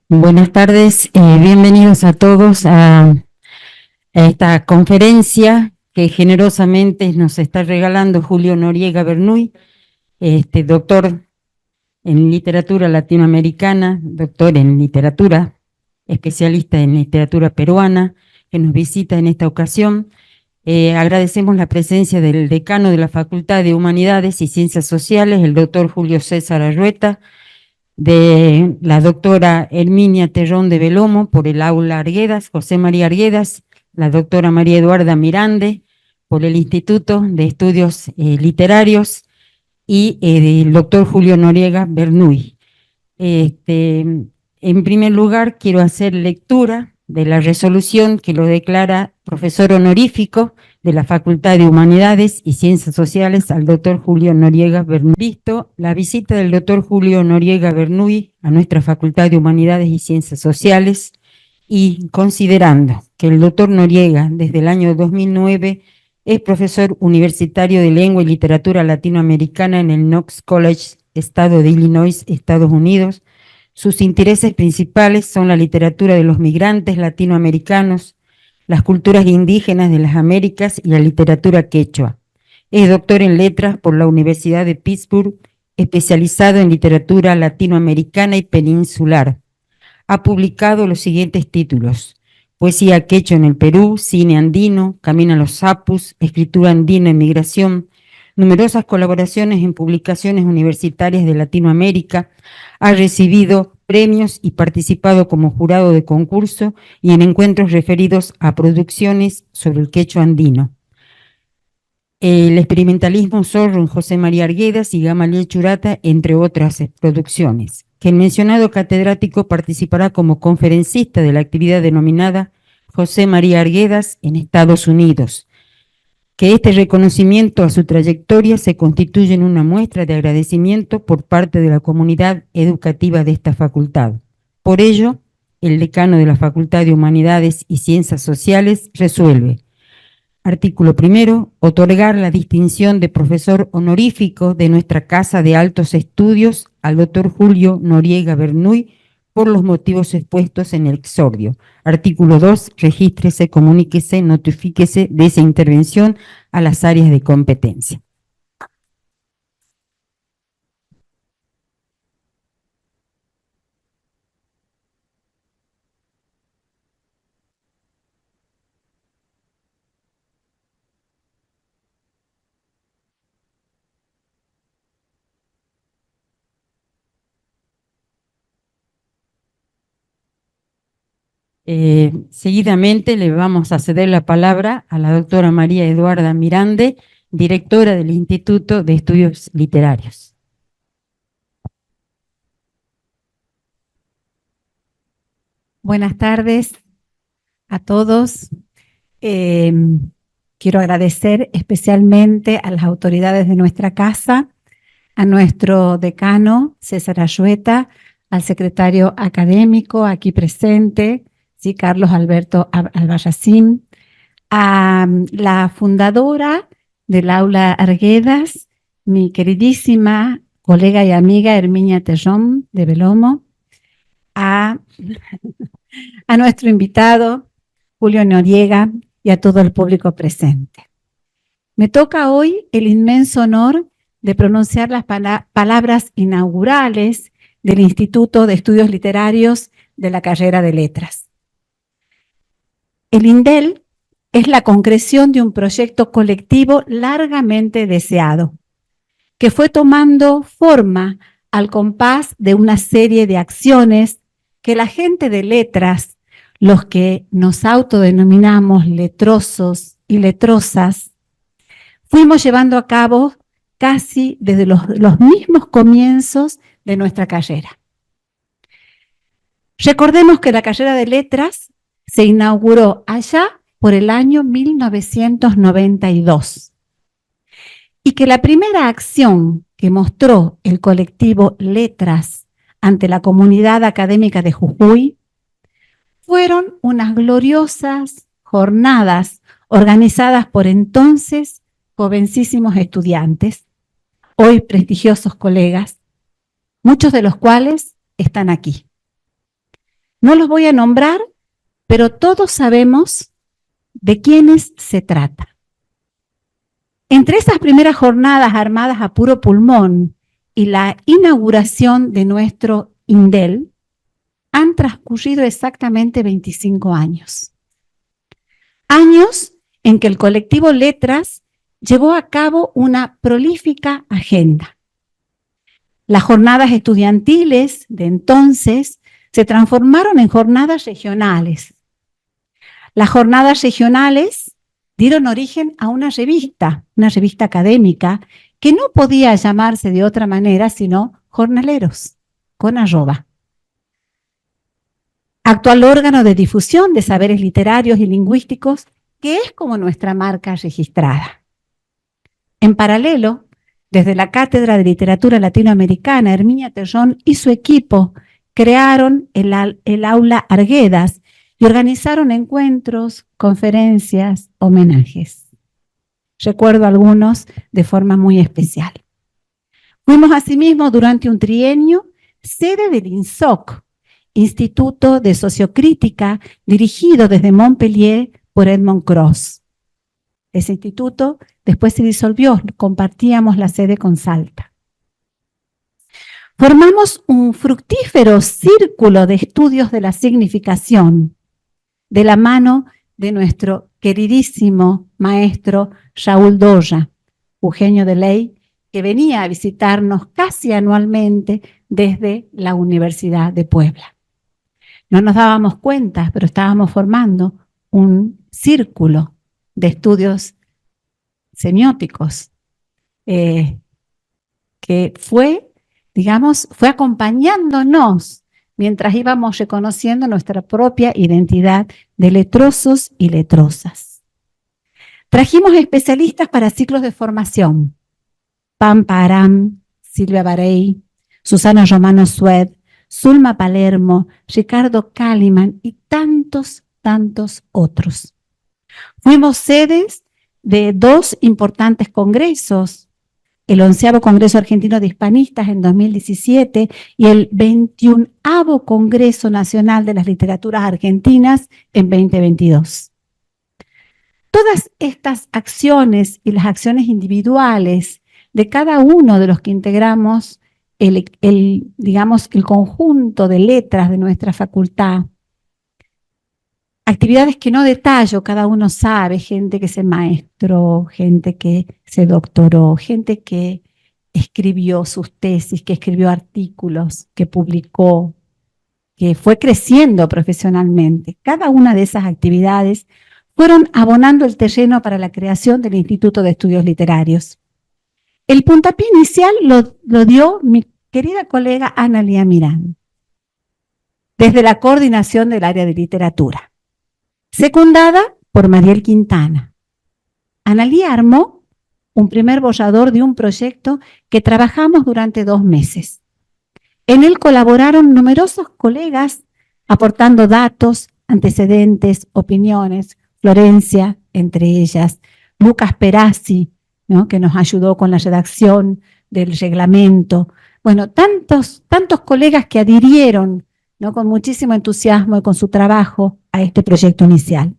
Buenas tardes, bienvenidos a todos a esta conferencia que generosamente nos está regalando Julio Noriega Bernuy, doctor en literatura latinoamericana, doctor en literatura, especialista en literatura peruana, que nos visita en esta ocasión. Agradecemos la presencia del decano de la Facultad de Humanidades y Ciencias Sociales, el doctor Julio César Arrueta, de la doctora Herminia Terrón de Belomo por el aula Arguedas, José María Arguedas, la doctora María Eduarda Mirande por el Instituto de Estudios Literarios y el doctor Julio Noriega Bernuy. En primer lugar, quiero hacer lectura de la resolución que lo declara profesor honorífico de la Facultad de Humanidades y Ciencias Sociales al doctor Julio Noriega Bernuy. Visto la visita del doctor Julio Noriega Bernuy a nuestra Facultad de Humanidades y Ciencias Sociales, y considerando que el doctor Noriega desde el año 2009 es profesor universitario de Lengua y Literatura Latinoamericana en el Knox College, Estado de Illinois, Estados Unidos. Sus intereses principales son la literatura de los migrantes latinoamericanos, las culturas indígenas de las Américas y la literatura quechua. Es doctor en letras por la Universidad de Pittsburgh, especializado en literatura latinoamericana y peninsular. Ha publicado los siguientes títulos: Poesía quechua en el Perú, Cine andino, Camino a los Apus, Escritura andina en migración, numerosas colaboraciones en publicaciones universitarias de Latinoamérica, ha recibido premios y participado como jurado de concurso y en encuentros referidos a producciones sobre el quechua andino. El experimentalismo zorro en José María Arguedas y Gamaliel Churata, entre otras producciones. Que el mencionado catedrático participará como conferencista de la actividad denominada José María Arguedas en Estados Unidos. Que este reconocimiento a su trayectoria se constituye en una muestra de agradecimiento por parte de la comunidad educativa de esta facultad. Por ello, el decano de la Facultad de Humanidades y Ciencias Sociales resuelve: artículo primero, otorgar la distinción de profesor honorífico de nuestra Casa de Altos Estudios al doctor Julio Noriega Bernuy por los motivos expuestos en el exordio. Artículo 2, regístrese, comuníquese, notifíquese de esa intervención a las áreas de competencia. Seguidamente le vamos a ceder la palabra a la doctora María Eduarda Mirande, directora del Instituto de Estudios Literarios. Buenas tardes a todos. Quiero agradecer especialmente a las autoridades de nuestra casa, a nuestro decano César Arrueta, al secretario académico aquí presente, ¿sí? Carlos Alberto Albarracín, a la fundadora del aula Arguedas, mi queridísima colega y amiga Herminia Terrón de Belomo, a nuestro invitado Julio Noriega y a todo el público presente. Me toca hoy el inmenso honor de pronunciar las palabras inaugurales del Instituto de Estudios Literarios de la carrera de Letras. El INDEL es la concreción de un proyecto colectivo largamente deseado, que fue tomando forma al compás de una serie de acciones que la gente de letras, los que nos autodenominamos letrosos y letrosas, fuimos llevando a cabo casi desde los mismos comienzos de nuestra carrera. Recordemos que la carrera de letras se inauguró allá por el año 1992 y que la primera acción que mostró el colectivo Letras ante la comunidad académica de Jujuy fueron unas gloriosas jornadas organizadas por entonces jovencísimos estudiantes, hoy prestigiosos colegas, muchos de los cuales están aquí. No los voy a nombrar, pero todos sabemos de quiénes se trata. Entre esas primeras jornadas armadas a puro pulmón y la inauguración de nuestro INDEL, han transcurrido exactamente 25 años. Años en que el colectivo Letras llevó a cabo una prolífica agenda. Las jornadas estudiantiles de entonces se transformaron en jornadas regionales. Las jornadas regionales dieron origen a una revista académica, que no podía llamarse de otra manera sino Jornaleros, con arroba. Actual órgano de difusión de saberes literarios y lingüísticos, que es como nuestra marca registrada. En paralelo, desde la Cátedra de Literatura Latinoamericana, Herminia Terrón y su equipo crearon el Aula Arguedas y organizaron encuentros, conferencias, homenajes. Recuerdo algunos de forma muy especial. Fuimos asimismo durante un trienio sede del INSOC, Instituto de Sociocrítica, dirigido desde Montpellier por Edmond Cross. Ese instituto después se disolvió, compartíamos la sede con Salta. Formamos un fructífero círculo de estudios de la significación, de la mano de nuestro queridísimo maestro Raúl Doya, Eugenio de Ley, que venía a visitarnos casi anualmente desde la Universidad de Puebla. No nos dábamos cuenta, pero estábamos formando un círculo de estudios semióticos que fue acompañándonos mientras íbamos reconociendo nuestra propia identidad de letrosos y letrosas. Trajimos especialistas para ciclos de formación: Pampa Aram, Silvia Barey, Susana Romano Sued, Zulma Palermo, Ricardo Kalimann y tantos otros. Fuimos sedes de 2 importantes congresos, el 11º Congreso Argentino de Hispanistas en 2017 y el 21º Congreso Nacional de las Literaturas Argentinas en 2022. Todas estas acciones y las acciones individuales de cada uno de los que integramos el conjunto de letras de nuestra facultad, actividades que no detallo, cada uno sabe, gente que se maestró, gente que se doctoró, gente que escribió sus tesis, que escribió artículos, que publicó, que fue creciendo profesionalmente. Cada una de esas actividades fueron abonando el terreno para la creación del Instituto de Estudios Literarios. El puntapié inicial lo dio mi querida colega Ana Lía Mirán, desde la coordinación del área de literatura, secundada por Mariel Quintana. Ana Lía armó un primer borrador de un proyecto que trabajamos durante 2 meses. En él colaboraron numerosos colegas aportando datos, antecedentes, opiniones, Florencia, entre ellas, Lucas Perazzi, ¿no?, que nos ayudó con la redacción del reglamento. Bueno, tantos colegas que adhirieron, ¿no?, con muchísimo entusiasmo y con su trabajo a este proyecto inicial.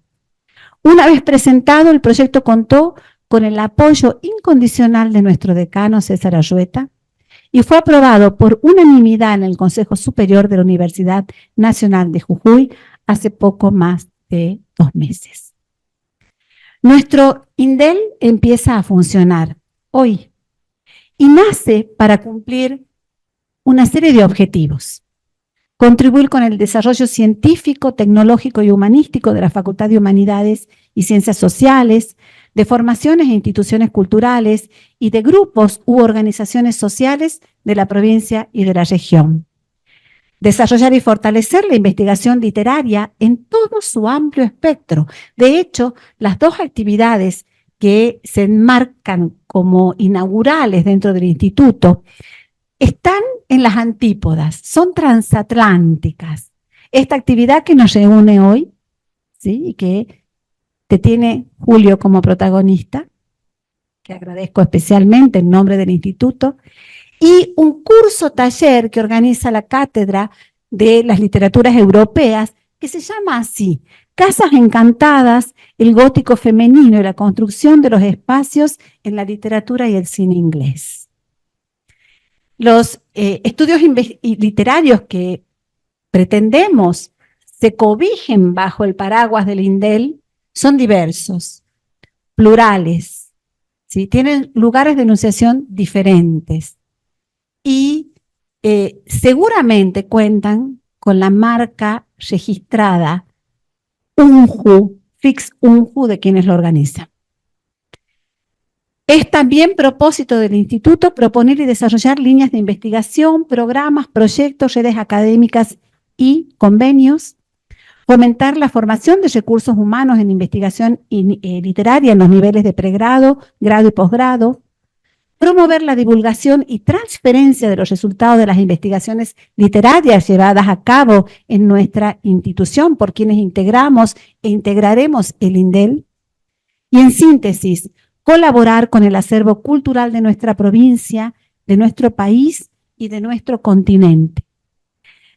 Una vez presentado, el proyecto contó con el apoyo incondicional de nuestro decano César Ayueta y fue aprobado por unanimidad en el Consejo Superior de la Universidad Nacional de Jujuy hace poco más de 2 meses. Nuestro INDEL empieza a funcionar hoy y nace para cumplir una serie de objetivos. Contribuir con el desarrollo científico, tecnológico y humanístico de la Facultad de Humanidades y Ciencias Sociales, de formaciones e instituciones culturales y de grupos u organizaciones sociales de la provincia y de la región. Desarrollar y fortalecer la investigación literaria en todo su amplio espectro. De hecho, las 2 actividades que se enmarcan como inaugurales dentro del instituto están en las antípodas, son transatlánticas. Esta actividad que nos reúne hoy, ¿sí?, y que te tiene Julio como protagonista, que agradezco especialmente en nombre del instituto, y un curso taller que organiza la cátedra de las literaturas europeas, que se llama así: Casas Encantadas, el gótico femenino y la construcción de los espacios en la literatura y el cine inglés. Los estudios literarios que pretendemos se cobijen bajo el paraguas del INDEL son diversos, plurales, ¿sí? Tienen lugares de enunciación diferentes y seguramente cuentan con la marca registrada UNJU, Fix UNJU, de quienes lo organizan. Es también propósito del Instituto proponer y desarrollar líneas de investigación, programas, proyectos, redes académicas y convenios, fomentar la formación de recursos humanos en investigación literaria en los niveles de pregrado, grado y posgrado, promover la divulgación y transferencia de los resultados de las investigaciones literarias llevadas a cabo en nuestra institución por quienes integramos e integraremos el INDEL, y en síntesis, colaborar con el acervo cultural de nuestra provincia, de nuestro país y de nuestro continente,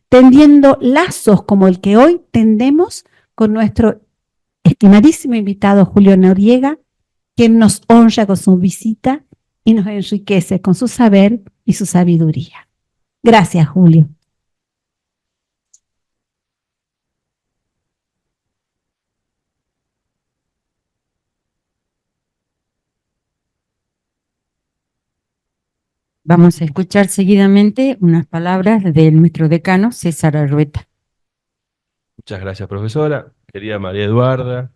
tendiendo lazos como el que hoy tendemos con nuestro estimadísimo invitado Julio Noriega, quien nos honra con su visita y nos enriquece con su saber y su sabiduría. Gracias, Julio. Vamos a escuchar seguidamente unas palabras de nuestro decano, César Arrueta. Muchas gracias, profesora. Querida María Eduarda,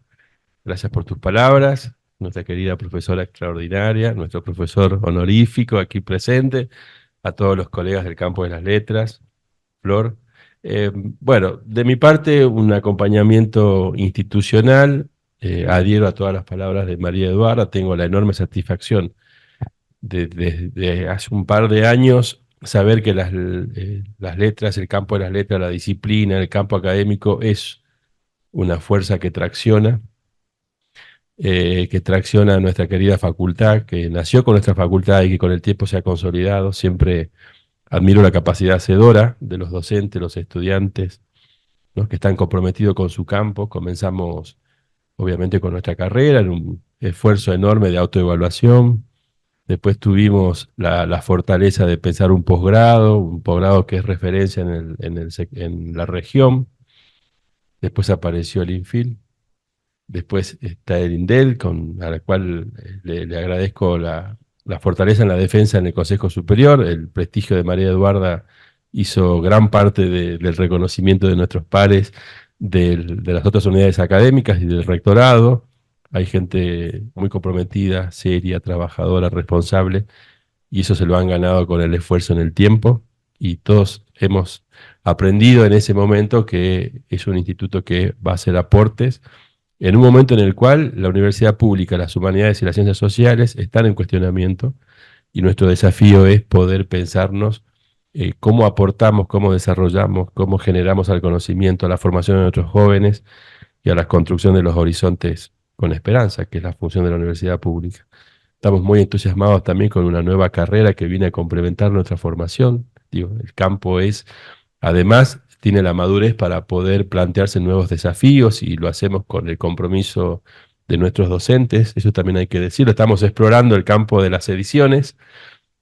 gracias por tus palabras. Nuestra querida profesora extraordinaria, nuestro profesor honorífico aquí presente, a todos los colegas del campo de las letras, Flor. Bueno, de mi parte, un acompañamiento institucional. Adhiero a todas las palabras de María Eduarda. Tengo la enorme satisfacción de hace un par de años saber que las letras, el campo de las letras, la disciplina, el campo académico es una fuerza que tracciona a nuestra querida facultad, que nació con nuestra facultad y que con el tiempo se ha consolidado. Siempre admiro la capacidad hacedora de los docentes, los estudiantes, ¿no?, que están comprometidos con su campo. Comenzamos, obviamente, con nuestra carrera, en un esfuerzo enorme de autoevaluación. Después tuvimos la fortaleza de pensar un posgrado que es referencia en la región. Después apareció el INFIL. Después está el INDEL, a la cual le agradezco la fortaleza en la defensa en el Consejo Superior. El prestigio de María Eduarda hizo gran parte del reconocimiento de nuestros pares, de las otras unidades académicas y del rectorado. Hay gente muy comprometida, seria, trabajadora, responsable, y eso se lo han ganado con el esfuerzo en el tiempo, y todos hemos aprendido en ese momento que es un instituto que va a hacer aportes en un momento en el cual la universidad pública, las humanidades y las ciencias sociales están en cuestionamiento, y nuestro desafío es poder pensarnos cómo aportamos, cómo desarrollamos, cómo generamos al conocimiento, a la formación de nuestros jóvenes y a la construcción de los horizontes con esperanza, que es la función de la universidad pública. Estamos muy entusiasmados también con una nueva carrera que viene a complementar nuestra formación. Digo, el campo además, tiene la madurez para poder plantearse nuevos desafíos, y lo hacemos con el compromiso de nuestros docentes. Eso también hay que decirlo. Estamos explorando el campo de las ediciones,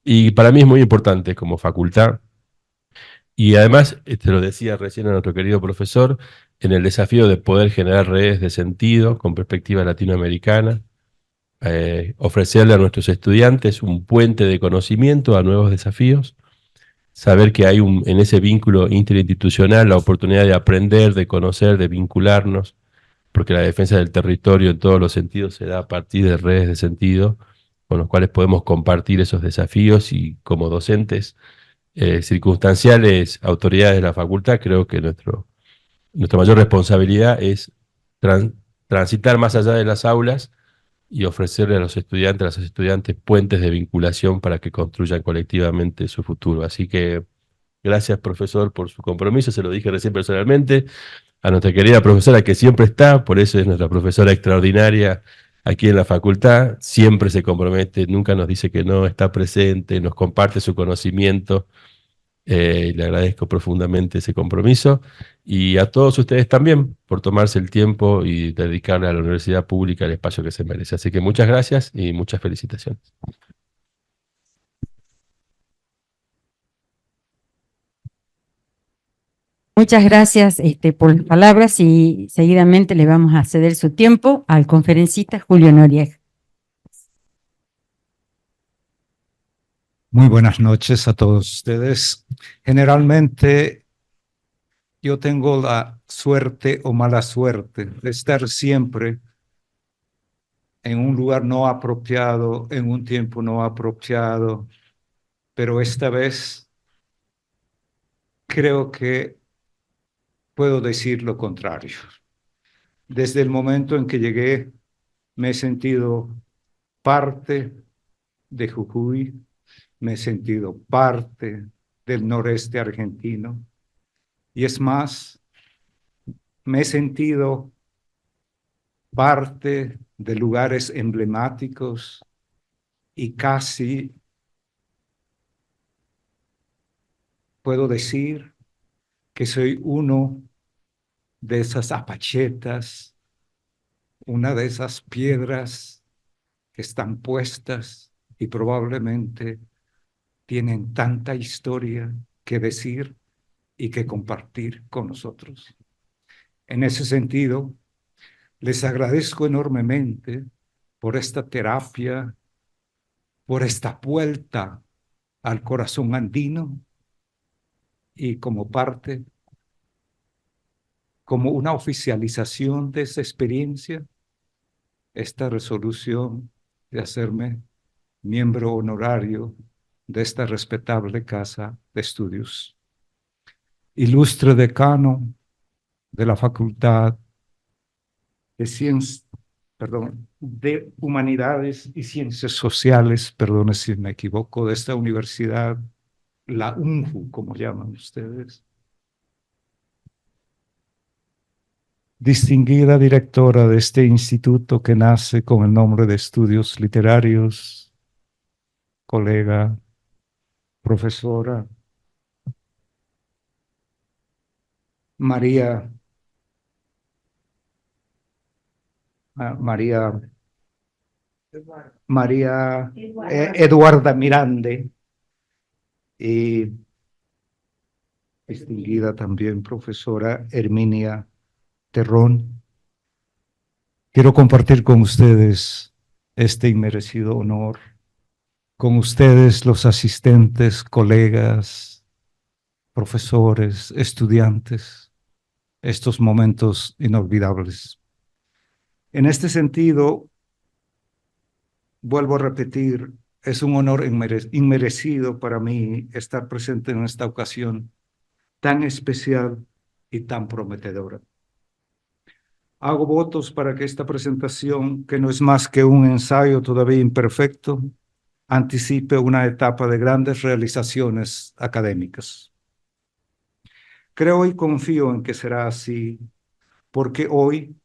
y para mí es muy importante como facultad. Y además, te lo decía recién a nuestro querido profesor, en el desafío de poder generar redes de sentido con perspectiva latinoamericana, ofrecerle a nuestros estudiantes un puente de conocimiento a nuevos desafíos, saber que hay en ese vínculo interinstitucional la oportunidad de aprender, de conocer, de vincularnos, porque la defensa del territorio en todos los sentidos se da a partir de redes de sentido con los cuales podemos compartir esos desafíos, y como docentes circunstanciales, autoridades de la facultad, creo que nuestra mayor responsabilidad es transitar más allá de las aulas y ofrecerle a los estudiantes, a las estudiantes, puentes de vinculación para que construyan colectivamente su futuro. Así que gracias, profesor, por su compromiso. Se lo dije recién personalmente a nuestra querida profesora, que siempre está, por eso es nuestra profesora extraordinaria aquí en la facultad. Siempre se compromete, nunca nos dice que no, está presente, nos comparte su conocimiento. y le agradezco profundamente ese compromiso y a todos ustedes también por tomarse el tiempo y dedicarle a la universidad pública el espacio que se merece. Así que muchas gracias y muchas felicitaciones. Muchas gracias por las palabras y seguidamente le vamos a ceder su tiempo al conferencista Julio Noriega. Muy buenas noches a todos ustedes. Generalmente yo tengo la suerte o mala suerte de estar siempre en un lugar no apropiado, en un tiempo no apropiado, pero esta vez creo que puedo decir lo contrario. Desde el momento en que llegué, me he sentido parte de Jujuy, me he sentido parte del noreste argentino, y es más, me he sentido parte de lugares emblemáticos y casi puedo decir que soy uno de esas apachetas, una de esas piedras que están puestas y probablemente tienen tanta historia que decir y que compartir con nosotros. En ese sentido, les agradezco enormemente por esta terapia, por esta vuelta al corazón andino y como parte, como una oficialización de esa experiencia, esta resolución de hacerme miembro honorario de esta respetable casa de estudios. Ilustre decano de la Facultad de Ciencias, de Humanidades y Ciencias Sociales, perdone si me equivoco, de esta universidad, la UNJU, como llaman ustedes. Distinguida directora de este instituto que nace con el nombre de Estudios Literarios, colega, profesora María Eduarda Mirande, y distinguida también profesora Herminia Terrón. Quiero compartir con ustedes este inmerecido honor, con ustedes los asistentes, colegas, profesores, estudiantes, estos momentos inolvidables. En este sentido, vuelvo a repetir, es un honor inmerecido para mí estar presente en esta ocasión tan especial y tan prometedora. Hago votos para que esta presentación, que no es más que un ensayo todavía imperfecto, anticipe una etapa de grandes realizaciones académicas. Creo y confío en que será así, porque hoy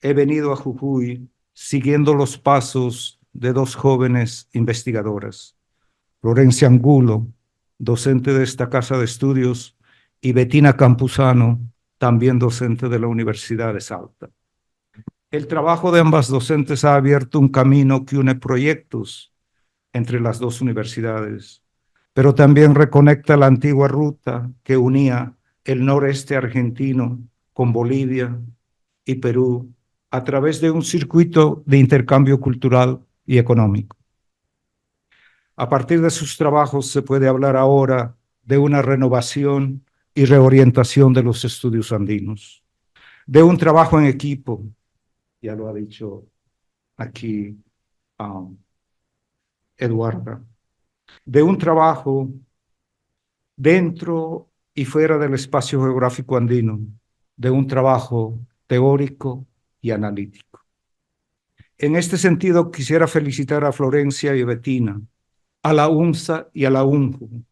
he venido a Jujuy siguiendo los pasos de dos jóvenes investigadoras, Florencia Angulo, docente de esta casa de estudios, y Bettina Campuzano, también docente de la Universidad de Salta. El trabajo de ambas docentes ha abierto un camino que une proyectos entre las dos universidades, pero también reconecta la antigua ruta que unía el noreste argentino con Bolivia y Perú a través de un circuito de intercambio cultural y económico. A partir de sus trabajos se puede hablar ahora de una renovación y reorientación de los estudios andinos, de un trabajo en equipo, ya lo ha dicho aquí Eduarda, de un trabajo dentro y fuera del espacio geográfico andino, de un trabajo teórico y analítico. En este sentido, quisiera felicitar a Florencia y a Bettina, a la UNSA y a la UNJU,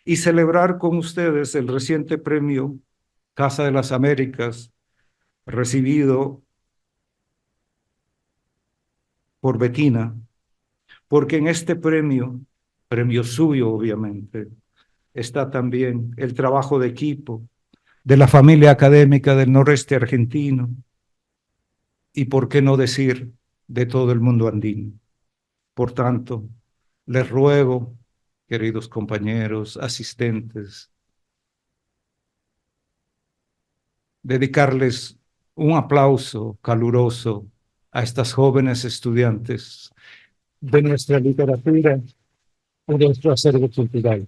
y celebrar con ustedes el reciente premio Casa de las Américas, recibido por Bettina, porque en este premio, premio suyo obviamente, está también el trabajo de equipo de la familia académica del noreste argentino y, por qué no decir, de todo el mundo andino. Por tanto, les ruego, queridos compañeros, asistentes, dedicarles un aplauso caluroso a estas jóvenes estudiantes de nuestra literatura y de nuestro acervo cultural,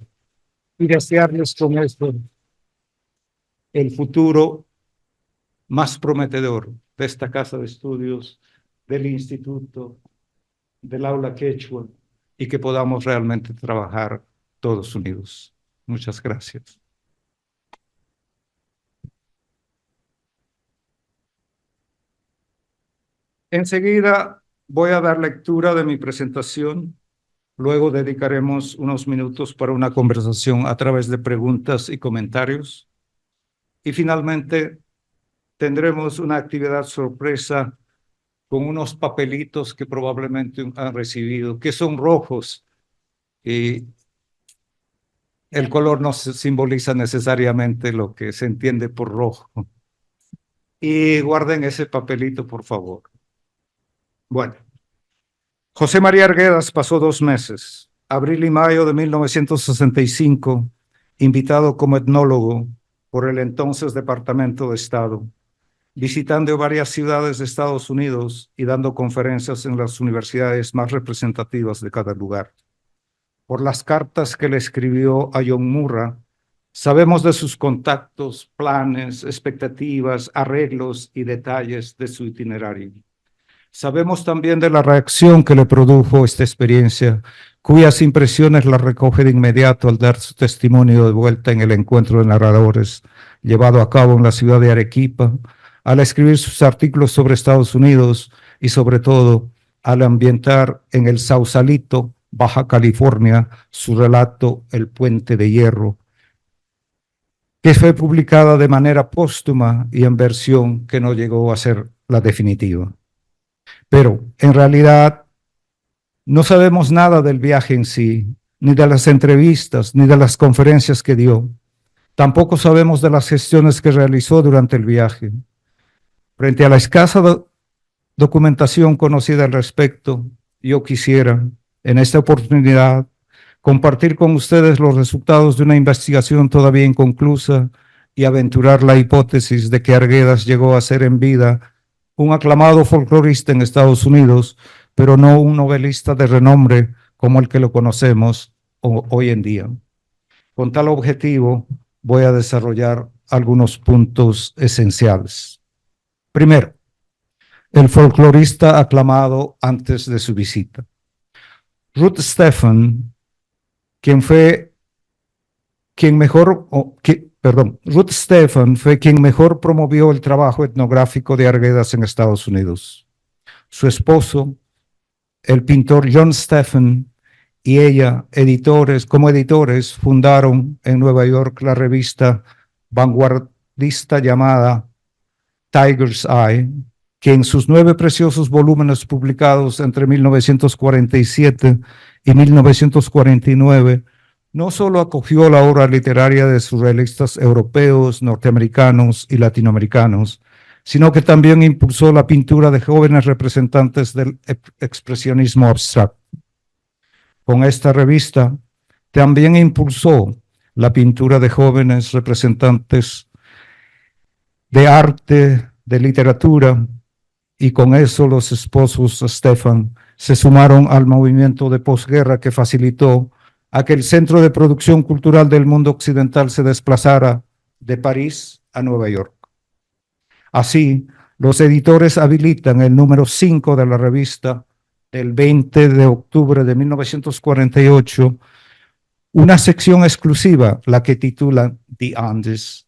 y desearles con esto el futuro más prometedor de esta casa de estudios, del instituto, del aula quechua, y que podamos realmente trabajar todos unidos. Muchas gracias. Enseguida voy a dar lectura de mi presentación. Luego dedicaremos unos minutos para una conversación a través de preguntas y comentarios. Y finalmente tendremos una actividad sorpresa con unos papelitos que probablemente han recibido, que son rojos, y el color no simboliza necesariamente lo que se entiende por rojo. Y guarden ese papelito, por favor. Bueno, José María Arguedas pasó 2 meses, abril y mayo de 1965, invitado como etnólogo por el entonces Departamento de Estado, visitando varias ciudades de Estados Unidos y dando conferencias en las universidades más representativas de cada lugar. Por las cartas que le escribió a John Murra, sabemos de sus contactos, planes, expectativas, arreglos y detalles de su itinerario. Sabemos también de la reacción que le produjo esta experiencia, cuyas impresiones la recoge de inmediato al dar su testimonio de vuelta en el encuentro de narradores llevado a cabo en la ciudad de Arequipa, al escribir sus artículos sobre Estados Unidos y sobre todo al ambientar en el Sausalito, Baja California, su relato El Puente de Hierro, que fue publicada de manera póstuma y en versión que no llegó a ser la definitiva. Pero en realidad no sabemos nada del viaje en sí, ni de las entrevistas, ni de las conferencias que dio. Tampoco sabemos de las gestiones que realizó durante el viaje. Frente a la escasa documentación conocida al respecto, yo quisiera, en esta oportunidad, compartir con ustedes los resultados de una investigación todavía inconclusa y aventurar la hipótesis de que Arguedas llegó a ser en vida un aclamado folclorista en Estados Unidos, pero no un novelista de renombre como el que lo conocemos hoy en día. Con tal objetivo, voy a desarrollar algunos puntos esenciales. Primero, el folclorista aclamado antes de su visita. Ruth Stephan, Ruth Stephan fue quien mejor promovió el trabajo etnográfico de Arguedas en Estados Unidos. Su esposo, el pintor John Stephan, y ella, como editores, fundaron en Nueva York la revista vanguardista llamada Tiger's Eye, que en sus 9 preciosos volúmenes publicados entre 1947 y 1949, no solo acogió la obra literaria de surrealistas europeos, norteamericanos y latinoamericanos, sino que también impulsó la pintura de jóvenes representantes del expresionismo abstracto. Con esta revista también impulsó la pintura de jóvenes representantes de arte, de literatura, y con eso los esposos Stephan se sumaron al movimiento de posguerra que facilitó a que el centro de producción cultural del mundo occidental se desplazara de París a Nueva York. Así, los editores habilitan el número 5 de la revista del 20 de octubre de 1948, una sección exclusiva, la que titulan The Andes,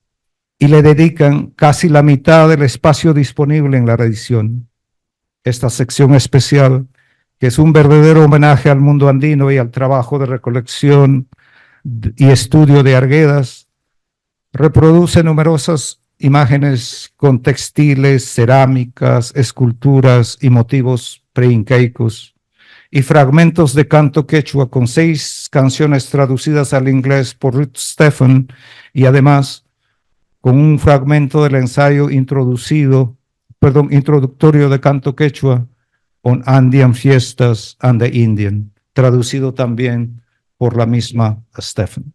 y le dedican casi la mitad del espacio disponible en la edición. Esta sección especial, que es un verdadero homenaje al mundo andino y al trabajo de recolección y estudio de Arguedas, reproduce numerosas imágenes con textiles, cerámicas, esculturas y motivos preincaicos, y fragmentos de canto quechua con 6 canciones traducidas al inglés por Ruth Stephan y además con un fragmento del ensayo introductorio de canto quechua on Andean Fiestas and the Indian, traducido también por la misma Stephan.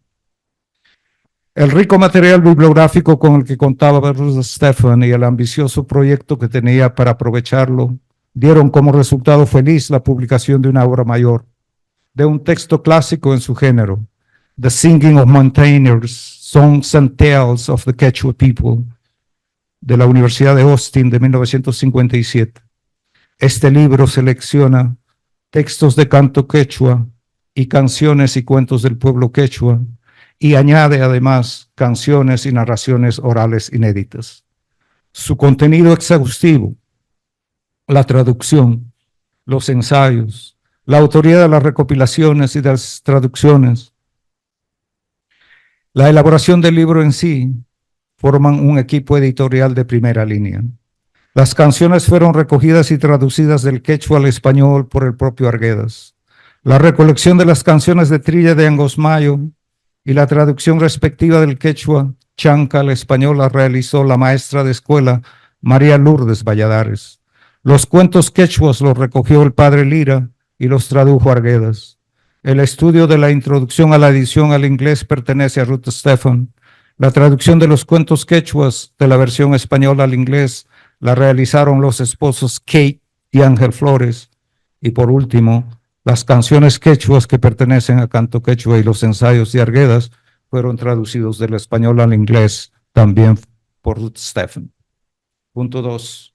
El rico material bibliográfico con el que contaba Ruth Stephan y el ambicioso proyecto que tenía para aprovecharlo dieron como resultado feliz la publicación de una obra mayor, de un texto clásico en su género, The Singing of Mountaineers, Songs and Tales of the Quechua People, de la Universidad de Austin de 1957. Este libro selecciona textos de canto quechua y canciones y cuentos del pueblo quechua, y añade además canciones y narraciones orales inéditas. Su contenido exhaustivo, la traducción, los ensayos, la autoría de las recopilaciones y de las traducciones, la elaboración del libro en sí, forman un equipo editorial de primera línea. Las canciones fueron recogidas y traducidas del quechua al español por el propio Arguedas. La recolección de las canciones de trilla de Angosmayo y la traducción respectiva del quechua chanca al español la realizó la maestra de escuela María Lourdes Valladares. Los cuentos quechuas los recogió el padre Lira y los tradujo Arguedas. El estudio de la introducción a la edición al inglés pertenece a Ruth Stephan. La traducción de los cuentos quechuas de la versión española al inglés la realizaron los esposos Kate y Ángel Flores. Y por último, las canciones quechuas que pertenecen a canto quechua y los ensayos de Arguedas fueron traducidos del español al inglés también por Ruth Stephan. Punto 2.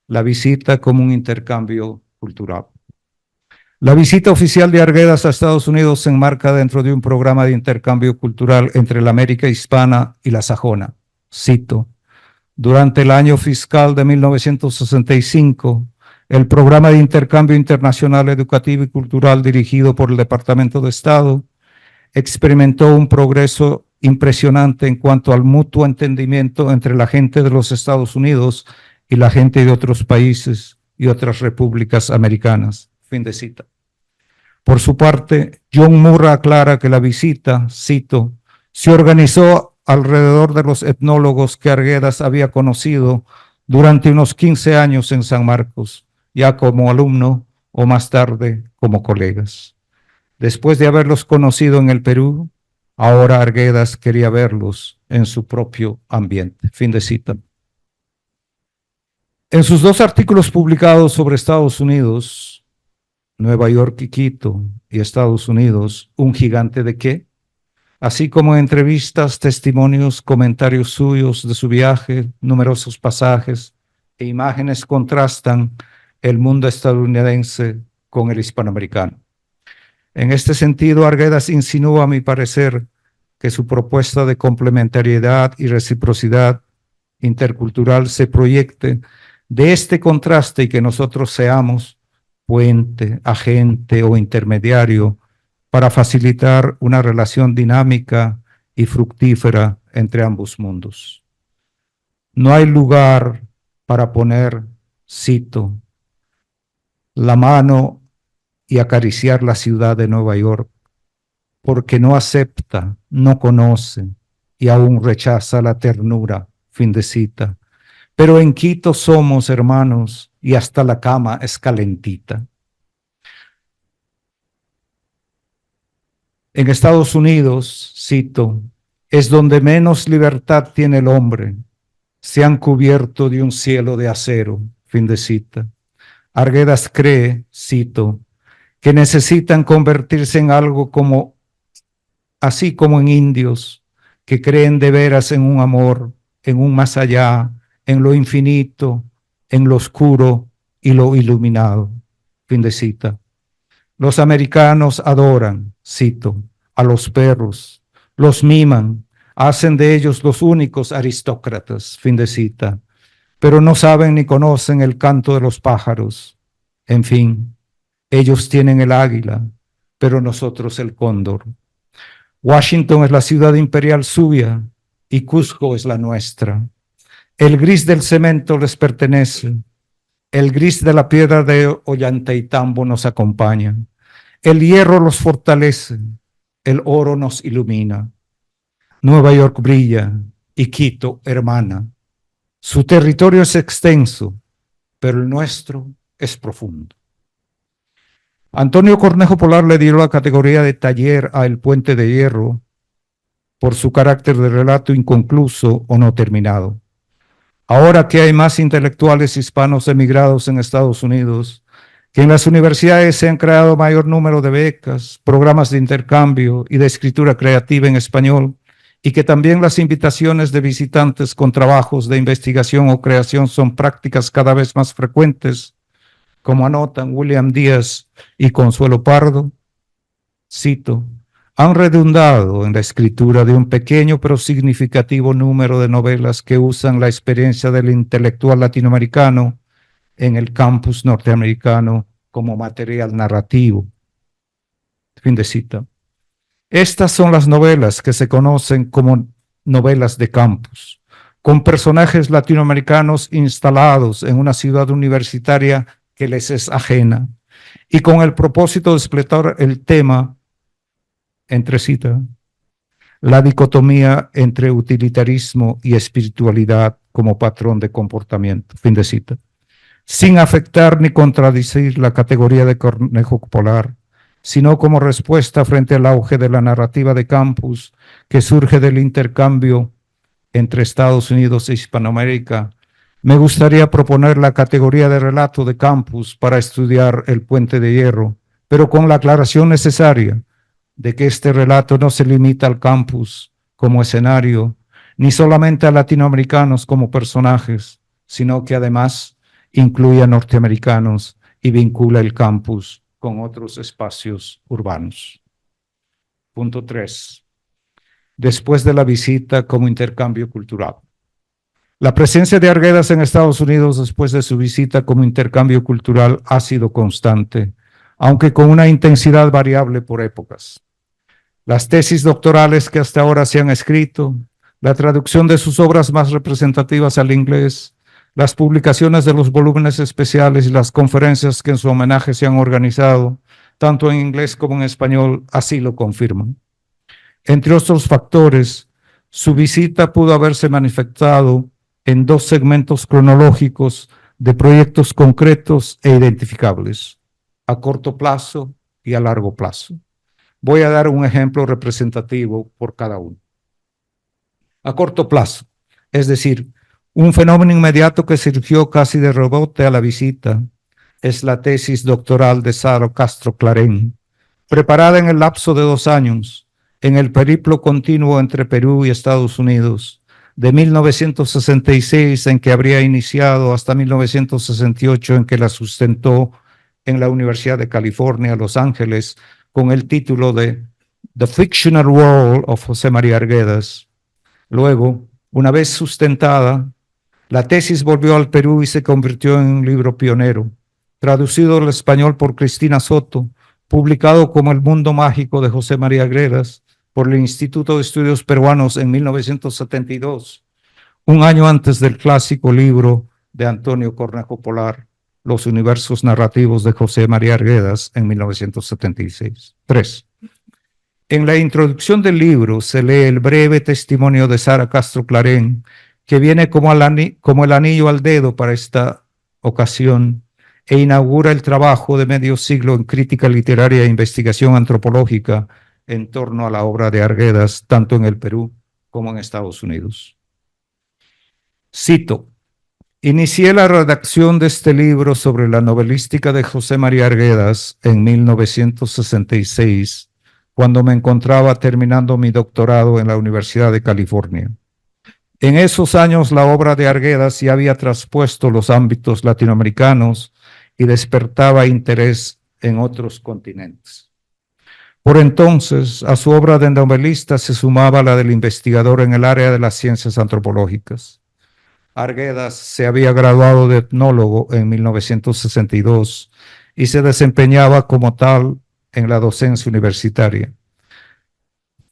La visita como un intercambio cultural. La visita oficial de Arguedas a Estados Unidos se enmarca dentro de un programa de intercambio cultural entre la América hispana y la sajona. Cito: durante el año fiscal de 1965, el programa de intercambio internacional educativo y cultural dirigido por el Departamento de Estado experimentó un progreso impresionante en cuanto al mutuo entendimiento entre la gente de los Estados Unidos y la gente de otros países y otras repúblicas americanas. Fin de cita. Por su parte, John Murra aclara que la visita, cito, se organizó alrededor de los etnólogos que Arguedas había conocido durante unos 15 años en San Marcos, ya como alumno o más tarde como colegas. Después de haberlos conocido en el Perú, ahora Arguedas quería verlos en su propio ambiente. Fin de cita. En sus 2 artículos publicados sobre Estados Unidos, Nueva York y Quito, y Estados Unidos, ¿un gigante de qué?, así como entrevistas, testimonios, comentarios suyos de su viaje, numerosos pasajes e imágenes contrastan el mundo estadounidense con el hispanoamericano. En este sentido, Arguedas insinúa, a mi parecer, que su propuesta de complementariedad y reciprocidad intercultural se proyecte de este contraste y que nosotros seamos puente, agente o intermediario para facilitar una relación dinámica y fructífera entre ambos mundos. No hay lugar para poner, cito, la mano y acariciar la ciudad de Nueva York, porque no acepta, no conoce y aún rechaza la ternura. Fin de cita. Pero en Quito somos hermanos y hasta la cama es calentita. En Estados Unidos, cito, es donde menos libertad tiene el hombre. Se han cubierto de un cielo de acero. Fin de cita. Arguedas cree, cito, que necesitan convertirse en algo como, así como en indios, que creen de veras en un amor, en un más allá, en lo infinito, en lo oscuro y lo iluminado. Fin de cita. Los americanos adoran, cito, a los perros, los miman, hacen de ellos los únicos aristócratas, fin de cita, pero no saben ni conocen el canto de los pájaros. En fin, ellos tienen el águila, pero nosotros el cóndor. Washington es la ciudad imperial suya y Cusco es la nuestra. El gris del cemento les pertenece. El gris de la piedra de Ollantaytambo nos acompaña. El hierro los fortalece, el oro nos ilumina. Nueva York brilla y Quito hermana. Su territorio es extenso, pero el nuestro es profundo. Antonio Cornejo Polar le dio la categoría de taller a El Puente de Hierro por su carácter de relato inconcluso o no terminado. Ahora que hay más intelectuales hispanos emigrados en Estados Unidos, que en las universidades se han creado mayor número de becas, programas de intercambio y de escritura creativa en español, y que también las invitaciones de visitantes con trabajos de investigación o creación son prácticas cada vez más frecuentes, como anotan William Díaz y Consuelo Pardo, cito, han redundado en la escritura de un pequeño pero significativo número de novelas que usan la experiencia del intelectual latinoamericano en el campus norteamericano como material narrativo. Fin de cita. Estas son las novelas que se conocen como novelas de campus, con personajes latinoamericanos instalados en una ciudad universitaria que les es ajena y con el propósito de explotar el tema, entre cita, la dicotomía entre utilitarismo y espiritualidad como patrón de comportamiento, fin de cita, sin afectar ni contradecir la categoría de Cornejo Polar, sino como respuesta frente al auge de la narrativa de campus que surge del intercambio entre Estados Unidos e Hispanoamérica. Me gustaría proponer la categoría de relato de campus para estudiar El Puente de Hierro, pero con la aclaración necesaria de que este relato no se limita al campus como escenario, ni solamente a latinoamericanos como personajes, sino que además incluye a norteamericanos y vincula el campus con otros espacios urbanos. Punto 3. Después de la visita como intercambio cultural. La presencia de Arguedas en Estados Unidos después de su visita como intercambio cultural ha sido constante, aunque con una intensidad variable por épocas. Las tesis doctorales que hasta ahora se han escrito, la traducción de sus obras más representativas al inglés, las publicaciones de los volúmenes especiales y las conferencias que en su homenaje se han organizado, tanto en inglés como en español, así lo confirman. Entre otros factores, su visita pudo haberse manifestado en dos segmentos cronológicos de proyectos concretos e identificables, a corto plazo y a largo plazo. Voy a dar un ejemplo representativo por cada uno. A corto plazo, es decir, un fenómeno inmediato que surgió casi de rebote a la visita, es la tesis doctoral de Sara Castro Clarén, preparada en el lapso de 2 años, en el periplo continuo entre Perú y Estados Unidos, de 1966 en que habría iniciado hasta 1968 en que la sustentó en la Universidad de California, Los Ángeles, con el título de The Fictional World of José María Arguedas. Luego, una vez sustentada, la tesis volvió al Perú y se convirtió en un libro pionero, traducido al español por Cristina Soto, publicado como El Mundo Mágico de José María Arguedas por el Instituto de Estudios Peruanos en 1972, un año antes del clásico libro de Antonio Cornejo Polar, Los Universos Narrativos de José María Arguedas, en 1976. 3. En la introducción del libro se lee el breve testimonio de Sara Castro Clarén, que viene como el anillo al dedo para esta ocasión e inaugura el trabajo de medio siglo en crítica literaria e investigación antropológica en torno a la obra de Arguedas, tanto en el Perú como en Estados Unidos. Cito: inicié la redacción de este libro sobre la novelística de José María Arguedas en 1966, cuando me encontraba terminando mi doctorado en la Universidad de California. En esos años la obra de Arguedas ya había traspuesto los ámbitos latinoamericanos y despertaba interés en otros continentes. Por entonces, a su obra de novelista se sumaba la del investigador en el área de las ciencias antropológicas. Arguedas se había graduado de etnólogo en 1962 y se desempeñaba como tal en la docencia universitaria.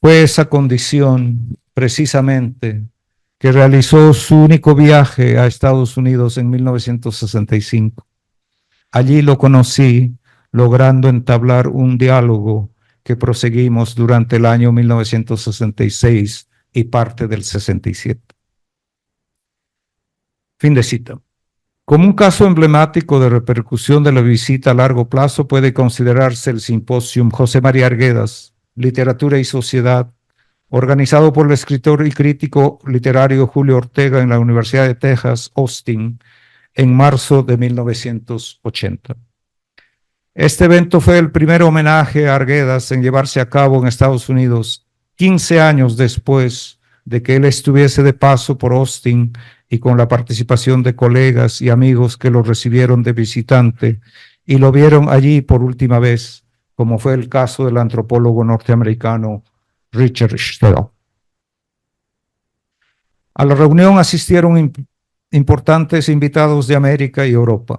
Fue esa condición, precisamente, que realizó su único viaje a Estados Unidos en 1965. Allí lo conocí, logrando entablar un diálogo que proseguimos durante el año 1966 y parte del 67. Fin de cita. Como un caso emblemático de repercusión de la visita a largo plazo puede considerarse el simposium José María Arguedas, Literatura y Sociedad, organizado por el escritor y crítico literario Julio Ortega en la Universidad de Texas, Austin, en marzo de 1980. Este evento fue el primer homenaje a Arguedas en llevarse a cabo en Estados Unidos 15 años después de que él estuviese de paso por Austin y con la participación de colegas y amigos que lo recibieron de visitante y lo vieron allí por última vez, como fue el caso del antropólogo norteamericano Richard Stell. A la reunión asistieron importantes invitados de América y Europa.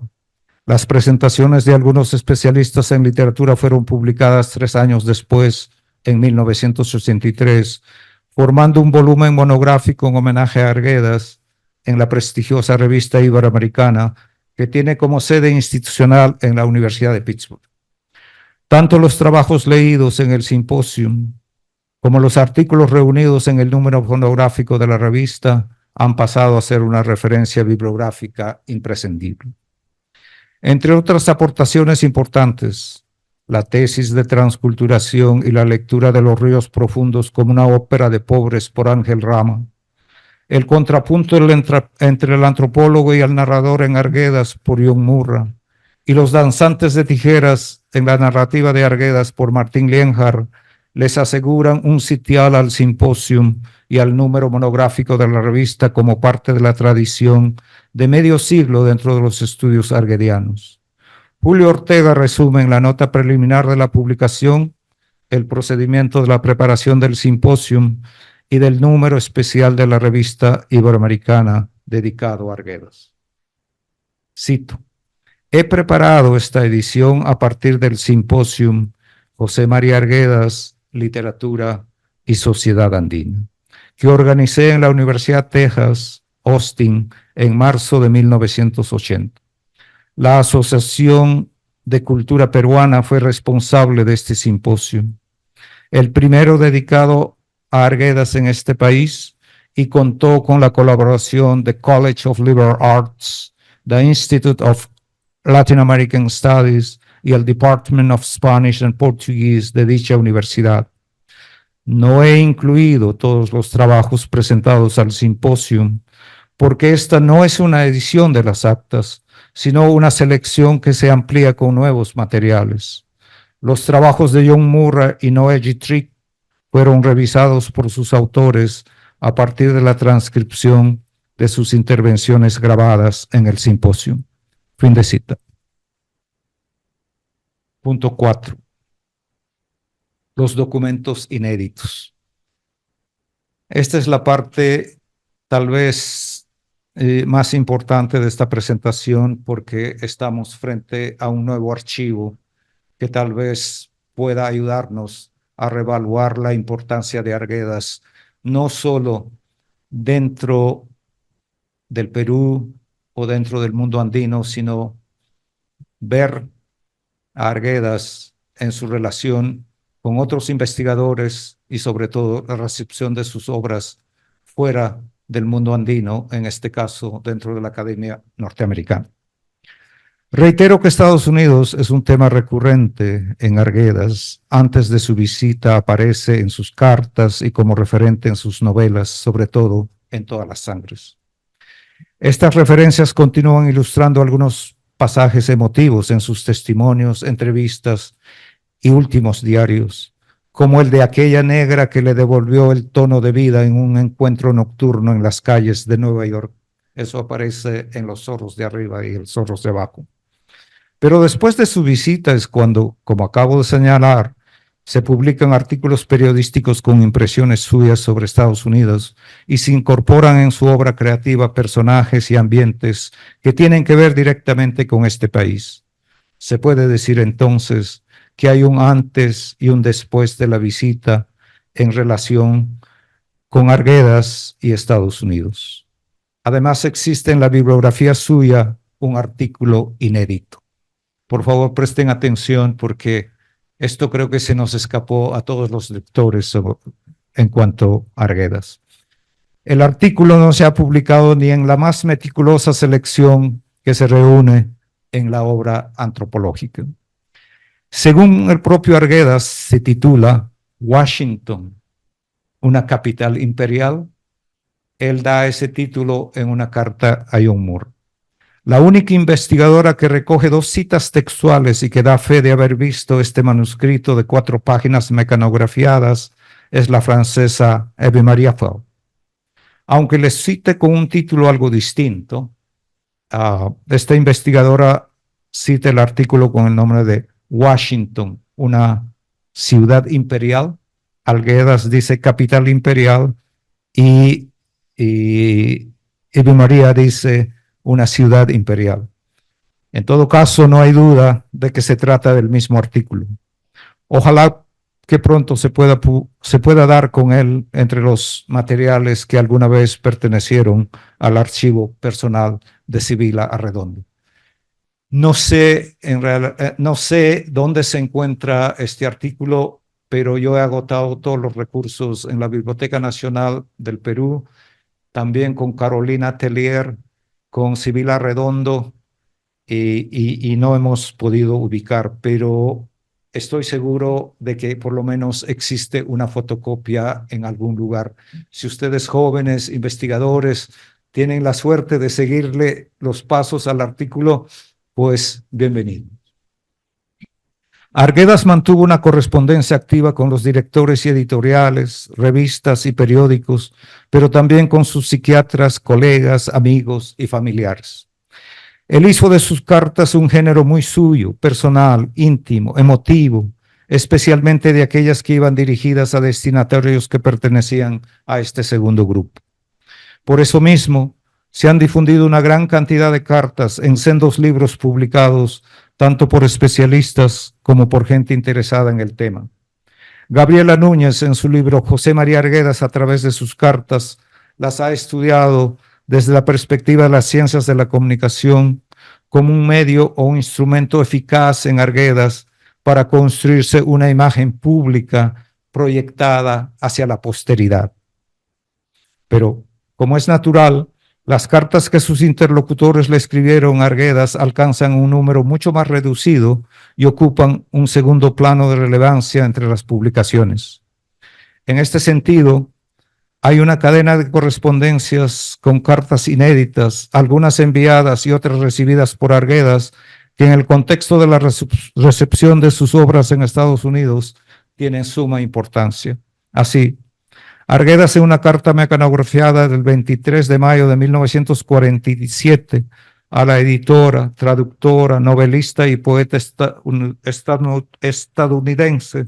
Las presentaciones de algunos especialistas en literatura fueron publicadas 3 años después, en 1983, formando un volumen monográfico en homenaje a Arguedas en la prestigiosa revista Iberoamericana, que tiene como sede institucional en la Universidad de Pittsburgh. Tanto los trabajos leídos en el simposium como los artículos reunidos en el número monográfico de la revista han pasado a ser una referencia bibliográfica imprescindible. Entre otras aportaciones importantes, la tesis de transculturación y la lectura de Los ríos profundos como una ópera de pobres por Ángel Rama, el contrapunto entre el antropólogo y el narrador en Arguedas por John Murra, y Los danzantes de tijeras en la narrativa de Arguedas por Martín Lienhard, les aseguran un sitial al simposium y al número monográfico de la revista como parte de la tradición de medio siglo dentro de los estudios arguedianos. Julio Ortega resume en la nota preliminar de la publicación el procedimiento de la preparación del simposium y del número especial de la revista Iberoamericana dedicado a Arguedas. Cito: he preparado esta edición a partir del simposium José María Arguedas, Literatura y Sociedad Andina, que organicé en la Universidad Texas, Austin, en marzo de 1980. La Asociación de Cultura Peruana fue responsable de este simposio, el primero dedicado a Arguedas en este país, y contó con la colaboración de College of Liberal Arts, the Institute of Latin American Studies y el Department of Spanish and Portuguese de dicha universidad. No he incluido todos los trabajos presentados al simposium, porque esta no es una edición de las actas, sino una selección que se amplía con nuevos materiales. Los trabajos de John Murra y Noé G. fueron revisados por sus autores a partir de la transcripción de sus intervenciones grabadas en el simposio. Fin de cita. Punto 4. Los documentos inéditos. Esta es la parte tal vez más importante de esta presentación, porque estamos frente a un nuevo archivo que tal vez pueda ayudarnos a reevaluar la importancia de Arguedas, no solo dentro del Perú o dentro del mundo andino, sino ver a Arguedas en su relación con otros investigadores y sobre todo la recepción de sus obras fuera del mundo andino, en este caso dentro de la Academia Norteamericana. Reitero que Estados Unidos es un tema recurrente en Arguedas. Antes de su visita aparece en sus cartas y como referente en sus novelas, sobre todo en Todas las Sangres. Estas referencias continúan ilustrando algunos pasajes emotivos en sus testimonios, entrevistas y últimos diarios, como el de aquella negra que le devolvió el tono de vida en un encuentro nocturno en las calles de Nueva York. Eso aparece en Los zorros de arriba y el zorros de abajo. Pero después de su visita es cuando, como acabo de señalar, se publican artículos periodísticos con impresiones suyas sobre Estados Unidos y se incorporan en su obra creativa personajes y ambientes que tienen que ver directamente con este país. Se puede decir entonces que hay un antes y un después de la visita en relación con Arguedas y Estados Unidos. Además, existe en la bibliografía suya un artículo inédito. Por favor, presten atención porque esto creo que se nos escapó a todos los lectores en cuanto a Arguedas. El artículo no se ha publicado ni en la más meticulosa selección que se reúne en la obra antropológica. Según el propio Arguedas, se titula Washington, una capital imperial. Él da ese título en una carta a John Moore. La única investigadora que recoge 2 citas textuales y que da fe de haber visto este manuscrito de 4 páginas mecanografiadas es la francesa Eve Maria Fell. Aunque les cite con un título algo distinto, esta investigadora cita el artículo con el nombre de Washington, una ciudad imperial. Arguedas dice capital imperial y Eve Maria dice una ciudad imperial. En todo caso, no hay duda de que se trata del mismo artículo. Ojalá que pronto se pueda dar con él entre los materiales que alguna vez pertenecieron al archivo personal de Sibila Arredondo. No sé dónde se encuentra este artículo, pero yo he agotado todos los recursos en la Biblioteca Nacional del Perú, también con Carolina Tellier, con Sibila Arredondo, y no hemos podido ubicar, pero estoy seguro de que por lo menos existe una fotocopia en algún lugar. Si ustedes jóvenes investigadores tienen la suerte de seguirle los pasos al artículo, pues bienvenidos. Arguedas mantuvo una correspondencia activa con los directores y editoriales, revistas y periódicos, pero también con sus psiquiatras, colegas, amigos y familiares. Él hizo de sus cartas un género muy suyo, personal, íntimo, emotivo, especialmente de aquellas que iban dirigidas a destinatarios que pertenecían a este segundo grupo. Por eso mismo, se han difundido una gran cantidad de cartas en sendos libros publicados, tanto por especialistas como por gente interesada en el tema. Gabriela Núñez, en su libro José María Arguedas a través de sus cartas, las ha estudiado desde la perspectiva de las ciencias de la comunicación como un medio o un instrumento eficaz en Arguedas para construirse una imagen pública proyectada hacia la posteridad. Pero, como es natural, las cartas que sus interlocutores le escribieron a Arguedas alcanzan un número mucho más reducido y ocupan un segundo plano de relevancia entre las publicaciones. En este sentido, hay una cadena de correspondencias con cartas inéditas, algunas enviadas y otras recibidas por Arguedas, que en el contexto de la recepción de sus obras en Estados Unidos tienen suma importancia. Así, Arguedas en una carta mecanografiada del 23 de mayo de 1947 a la editora, traductora, novelista y poeta estadounidense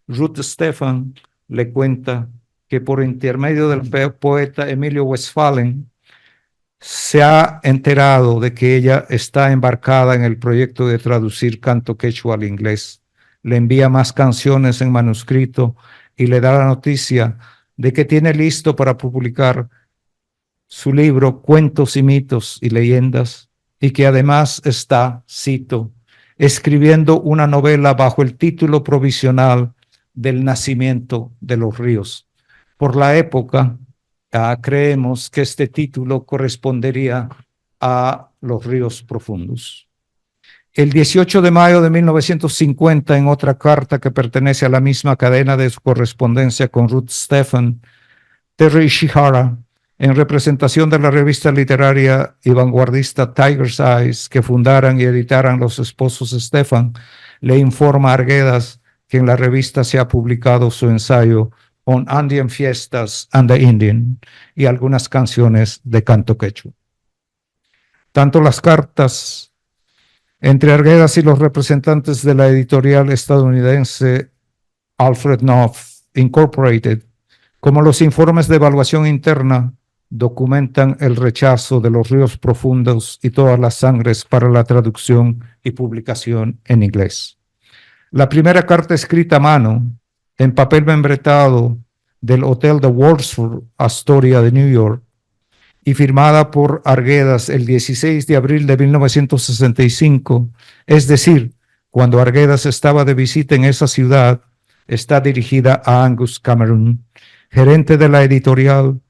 Ruth Stephan le cuenta que por intermedio del poeta Emilio Westphalen se ha enterado de que ella está embarcada en el proyecto de traducir canto quechua al inglés. Le envía más canciones en manuscrito y le da la noticia de que tiene listo para publicar su libro Cuentos y mitos y leyendas y que además está, cito, escribiendo una novela bajo el título provisional del nacimiento de los ríos. Por la época, creemos que este título correspondería a Los ríos profundos. El 18 de mayo de 1950, en otra carta que pertenece a la misma cadena de su correspondencia con Ruth Stephan, Terry Ishihara, en representación de la revista literaria y vanguardista Tiger's Eyes, que fundaran y editaran los esposos Stephan, le informa a Arguedas que en la revista se ha publicado su ensayo On Andean Fiestas and the Indian y algunas canciones de canto quechua. Tanto las cartas entre Arguedas y los representantes de la editorial estadounidense Alfred Knopf Incorporated, como los informes de evaluación interna, documentan el rechazo de los ríos profundos y todas las sangres para la traducción y publicación en inglés. La primera carta escrita a mano, en papel membretado del Hotel de Wordsworth Astoria de New York, y firmada por Arguedas el 16 de abril de 1965, es decir, cuando Arguedas estaba de visita en esa ciudad, está dirigida a Angus Cameron, gerente de la editorial,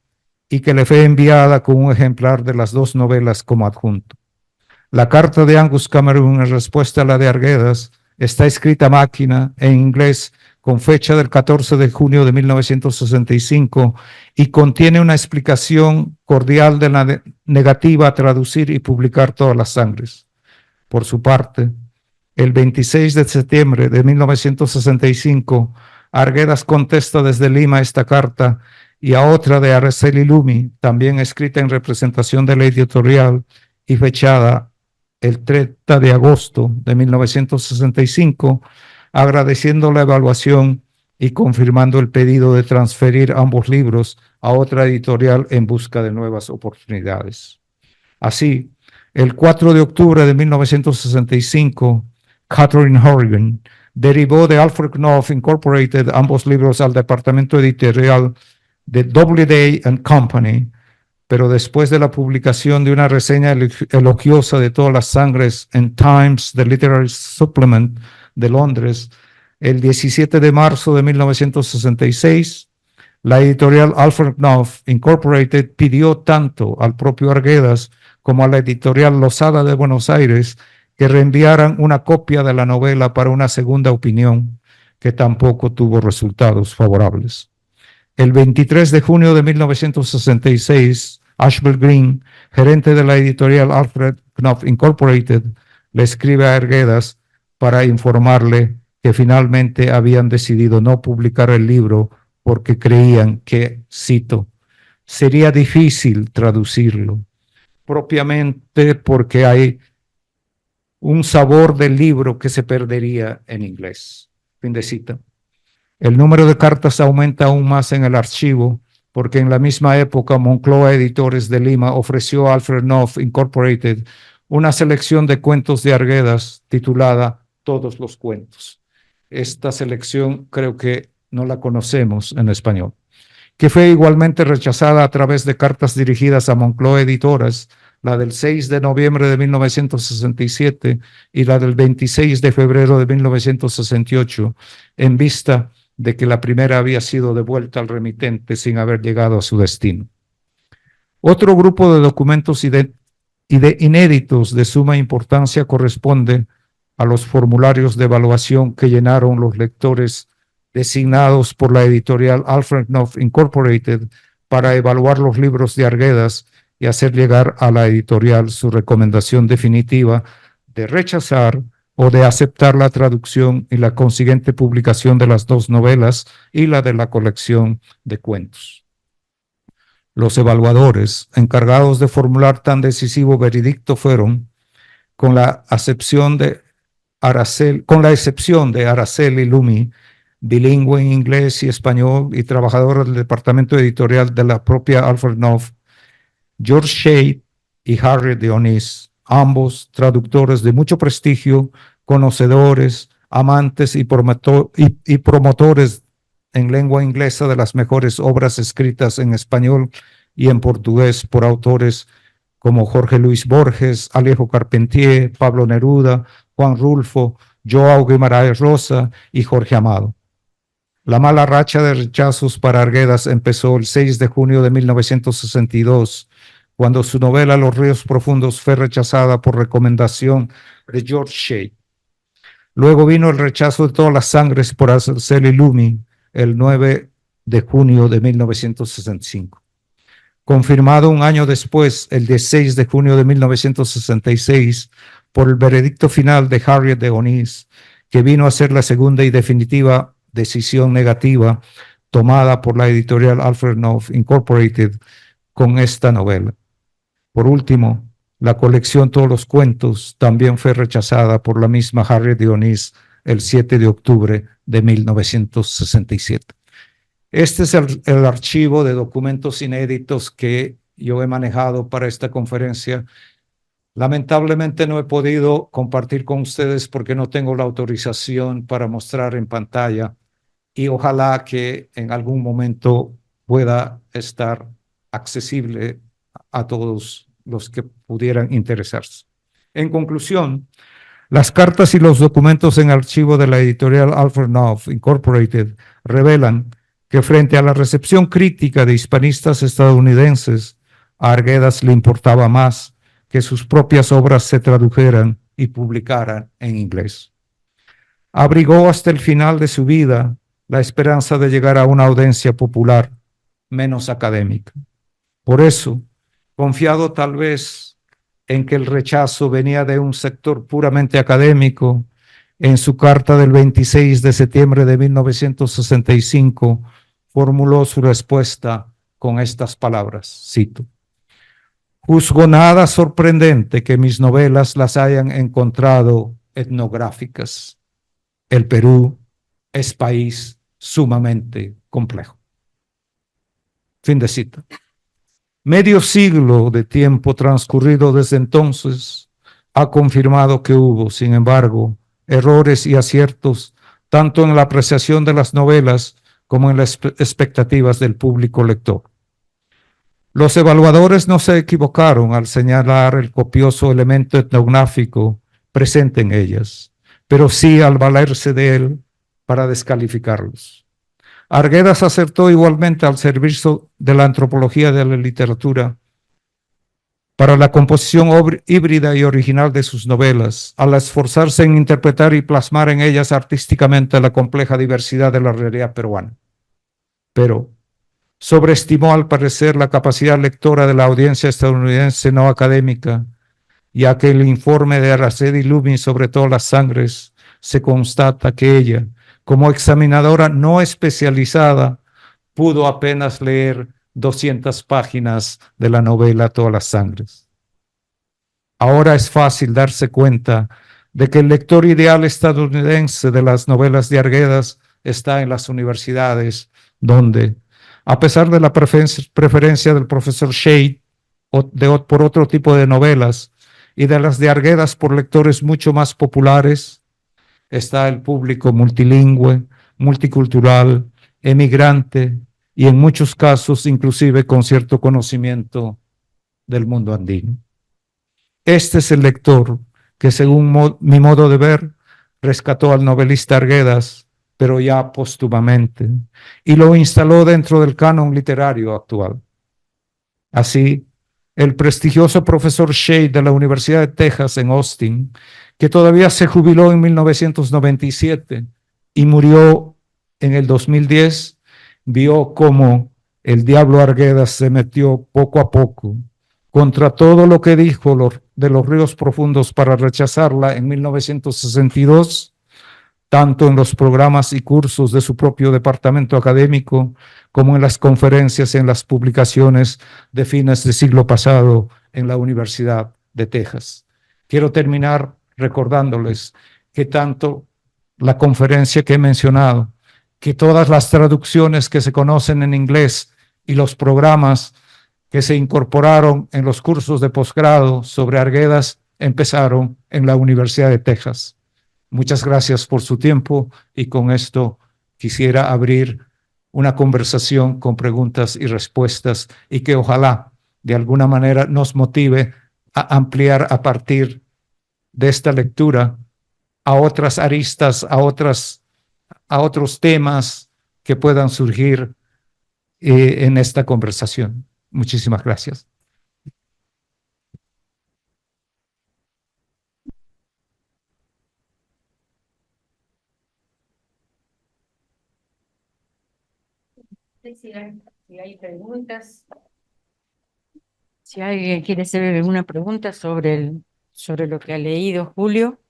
y que le fue enviada con un ejemplar de las dos novelas como adjunto. La carta de Angus Cameron en respuesta a la de Arguedas está escrita a máquina en inglés con fecha del 14 de junio de 1965 y contiene una explicación cordial de la negativa a traducir y publicar todas las sangres. Por su parte, el 26 de septiembre de 1965, Arguedas contesta desde Lima esta carta y a otra de Araceli Lumi, también escrita en representación de la editorial y fechada el 30 de agosto de 1965, agradeciendo la evaluación y confirmando el pedido de transferir ambos libros a otra editorial en busca de nuevas oportunidades. Así, el 4 de octubre de 1965, Catherine Horrigan derivó de Alfred Knopf Incorporated ambos libros al departamento editorial de Doubleday & Company, pero después de la publicación de una reseña elogiosa de todas las sangres en Times, The Literary Supplement de Londres, el 17 de marzo de 1966, la editorial Alfred Knopf Incorporated pidió tanto al propio Arguedas como a la editorial Losada de Buenos Aires que reenviaran una copia de la novela para una segunda opinión, que tampoco tuvo resultados favorables. El 23 de junio de 1966, Ashbel Green, gerente de la editorial Alfred Knopf Incorporated, le escribe a Arguedas para informarle que finalmente habían decidido no publicar el libro porque creían que, cito, sería difícil traducirlo, propiamente porque hay un sabor del libro que se perdería en inglés. Fin de cita. El número de cartas aumenta aún más en el archivo, porque en la misma época Moncloa Editores de Lima ofreció a Alfred Knopf Incorporated una selección de cuentos de Arguedas titulada Todos los cuentos. Esta selección creo que no la conocemos en español, que fue igualmente rechazada a través de cartas dirigidas a Moncloa Editores, la del 6 de noviembre de 1967 y la del 26 de febrero de 1968, en vista de que la primera había sido devuelta al remitente sin haber llegado a su destino. Otro grupo de documentos inéditos de suma importancia corresponde a los formularios de evaluación que llenaron los lectores designados por la editorial Alfred Knopf Incorporated para evaluar los libros de Arguedas y hacer llegar a la editorial su recomendación definitiva de rechazar o de aceptar la traducción y la consiguiente publicación de las dos novelas y la de la colección de cuentos. Los evaluadores encargados de formular tan decisivo veredicto fueron, con la excepción de Araceli Lumi, bilingüe en inglés y español y trabajadora del departamento editorial de la propia Alfred Knopf, George Shade y Harriet Dionís, ambos traductores de mucho prestigio, conocedores, amantes y promotores en lengua inglesa de las mejores obras escritas en español y en portugués por autores como Jorge Luis Borges, Alejo Carpentier, Pablo Neruda, Juan Rulfo, Joao Guimarães Rosa y Jorge Amado. La mala racha de rechazos para Arguedas empezó el 6 de junio de 1962, cuando su novela Los ríos profundos fue rechazada por recomendación de George Shade. Luego vino el rechazo de todas las sangres por Araceli Lumi el 9 de junio de 1965. Confirmado un año después, el 16 de junio de 1966, por el veredicto final de Harriet Dionís, que vino a ser la segunda y definitiva decisión negativa tomada por la editorial Alfred Knopf Incorporated con esta novela. Por último, la colección Todos los cuentos también fue rechazada por la misma Harriet Dionís el 7 de octubre de 1967. Este es el archivo de documentos inéditos que yo he manejado para esta conferencia. Lamentablemente no he podido compartir con ustedes porque no tengo la autorización para mostrar en pantalla y ojalá que en algún momento pueda estar accesible a todos los que pudieran interesarse. En conclusión, las cartas y los documentos en archivo de la editorial Alfred Knopf Incorporated revelan que frente a la recepción crítica de hispanistas estadounidenses, a Arguedas le importaba más que sus propias obras se tradujeran y publicaran en inglés. Abrigó hasta el final de su vida la esperanza de llegar a una audiencia popular menos académica. Por eso, confiado tal vez en que el rechazo venía de un sector puramente académico, en su carta del 26 de septiembre de 1965 formuló su respuesta con estas palabras, cito: "Juzgo nada sorprendente que mis novelas las hayan encontrado etnográficas. El Perú es país sumamente complejo". Fin de cita. Medio siglo de tiempo transcurrido desde entonces ha confirmado que hubo, sin embargo, errores y aciertos tanto en la apreciación de las novelas como en las expectativas del público lector. Los evaluadores no se equivocaron al señalar el copioso elemento etnográfico presente en ellas, pero sí al valerse de él para descalificarlos. Arguedas acertó igualmente al servicio de la antropología de la literatura para la composición híbrida y original de sus novelas, al esforzarse en interpretar y plasmar en ellas artísticamente la compleja diversidad de la realidad peruana. Pero sobreestimó al parecer la capacidad lectora de la audiencia estadounidense no académica, ya que el informe de Araceli Lubin sobre todas las sangres se constata que ella, como examinadora no especializada, pudo apenas leer 200 páginas de la novela Todas las Sangres. Ahora es fácil darse cuenta de que el lector ideal estadounidense de las novelas de Arguedas está en las universidades, donde, a pesar de la preferencia del profesor Shade por otro tipo de novelas y de las de Arguedas por lectores mucho más populares, está el público multilingüe, multicultural, emigrante y en muchos casos inclusive con cierto conocimiento del mundo andino. Este es el lector que, según mi modo de ver, rescató al novelista Arguedas, pero ya póstumamente, y lo instaló dentro del canon literario actual. Así, el prestigioso profesor Shade de la Universidad de Texas en Austin, que todavía se jubiló en 1997 y murió en el 2010, vio cómo el diablo Arguedas se metió poco a poco contra todo lo que dijo de los ríos profundos para rechazarla en 1962, tanto en los programas y cursos de su propio departamento académico, como en las conferencias y en las publicaciones de fines del siglo pasado en la Universidad de Texas. Quiero terminar recordándoles que tanto la conferencia que he mencionado, que todas las traducciones que se conocen en inglés y los programas que se incorporaron en los cursos de posgrado sobre Arguedas empezaron en la Universidad de Texas. Muchas gracias por su tiempo y con esto quisiera abrir una conversación con preguntas y respuestas y que ojalá de alguna manera nos motive a ampliar a partir de esta lectura a otras aristas, a otros temas que puedan surgir en esta conversación. Muchísimas gracias. Si hay preguntas, si alguien quiere hacer alguna pregunta sobre lo que ha leído Julio.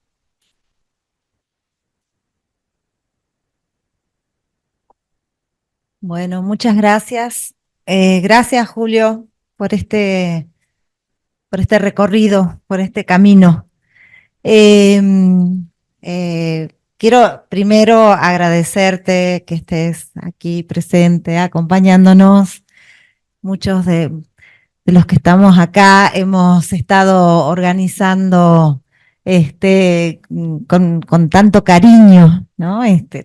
Bueno, muchas gracias. Gracias, Julio, por este recorrido, por este camino. Quiero primero agradecerte que estés aquí presente, acompañándonos. Muchos de los que estamos acá hemos estado organizando con tanto cariño, ¿no?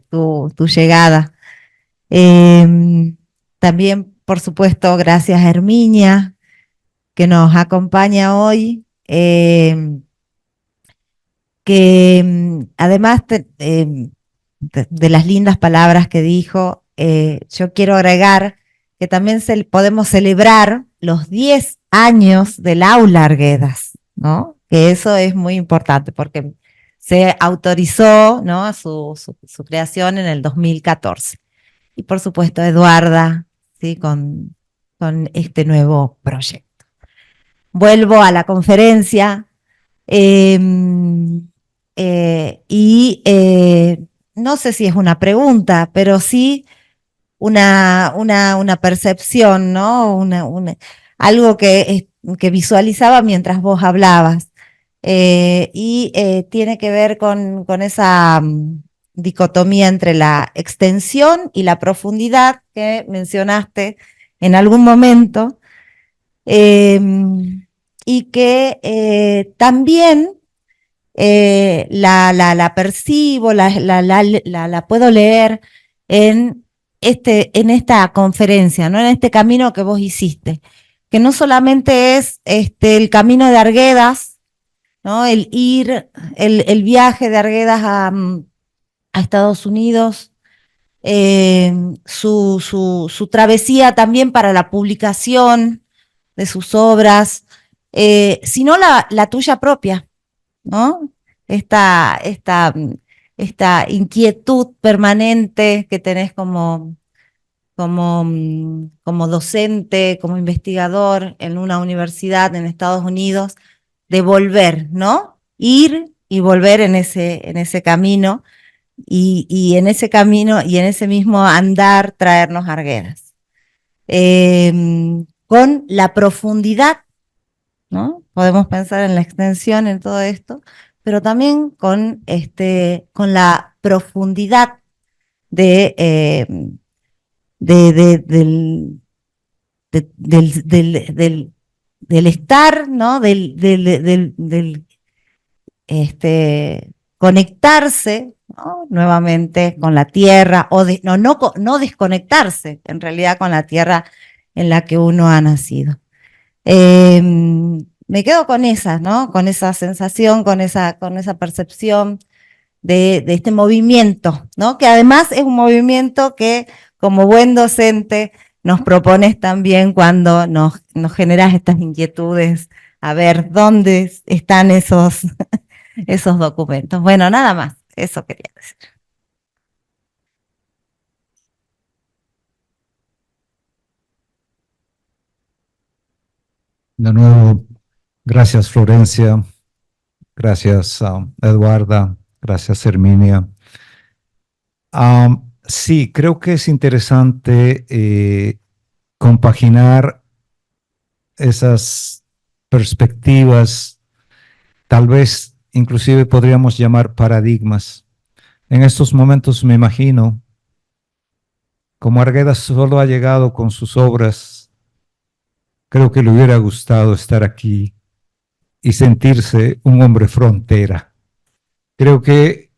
Tu llegada. También, por supuesto, gracias a Herminia, que nos acompaña hoy, que además de las lindas palabras que dijo, yo quiero agregar que también podemos celebrar los 10 años del Aula Arguedas, ¿no? Que eso es muy importante porque se autorizó, ¿no?, su creación en el 2014. Y por supuesto Eduarda, ¿sí?, con este nuevo proyecto. Vuelvo a la conferencia no sé si es una pregunta, pero sí una percepción, ¿no? Algo que visualizaba mientras vos hablabas. Tiene que ver con esa dicotomía entre la extensión y la profundidad que mencionaste en algún momento, y que también la percibo, la puedo leer en esta conferencia, ¿no?, en este camino que vos hiciste, que no solamente es el camino de Arguedas, ¿no?, el viaje de Arguedas a Estados Unidos, su travesía también para la publicación de sus obras, sino la tuya propia, ¿no? Esta inquietud permanente que tenés como docente, como investigador en una universidad en Estados Unidos, de volver, ¿no? Ir y volver en ese camino, y en ese camino y en ese mismo andar traernos Arguedas. Con la profundidad, ¿no? Podemos pensar en la extensión en todo esto, pero también con la profundidad del estar, ¿no?, conectarse, ¿no?, nuevamente con la tierra, o no desconectarse, en realidad, con la tierra en la que uno ha nacido. Me quedo con esa, ¿no?, con esa sensación, con esa percepción de este movimiento, ¿no?, que además es un movimiento que, como buen docente, nos propones también cuando nos generas estas inquietudes, a ver dónde están esos documentos. Bueno, nada más, eso quería decir. De nuevo, gracias Florencia, gracias Eduarda, gracias Herminia. Sí, creo que es interesante compaginar esas perspectivas, tal vez inclusive podríamos llamar paradigmas. En estos momentos me imagino como Arguedas solo ha llegado con sus obras, creo que le hubiera gustado estar aquí y sentirse un hombre frontera. Creo que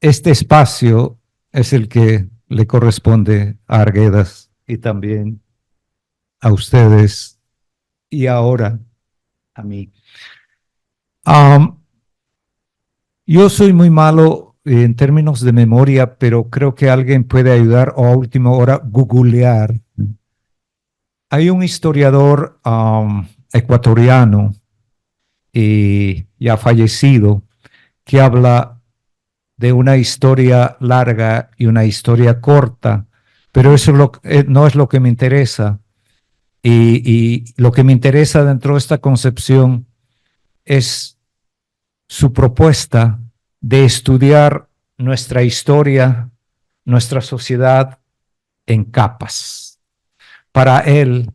este espacio es el que le corresponde a Arguedas y también a ustedes y ahora a mí. Yo soy muy malo en términos de memoria, pero creo que alguien puede ayudar o a última hora googlear. Hay un historiador ecuatoriano ya fallecido que habla de una historia larga y una historia corta, pero eso no es lo que me interesa. Y lo que me interesa dentro de esta concepción es su propuesta de estudiar nuestra historia, nuestra sociedad en capas. Para él,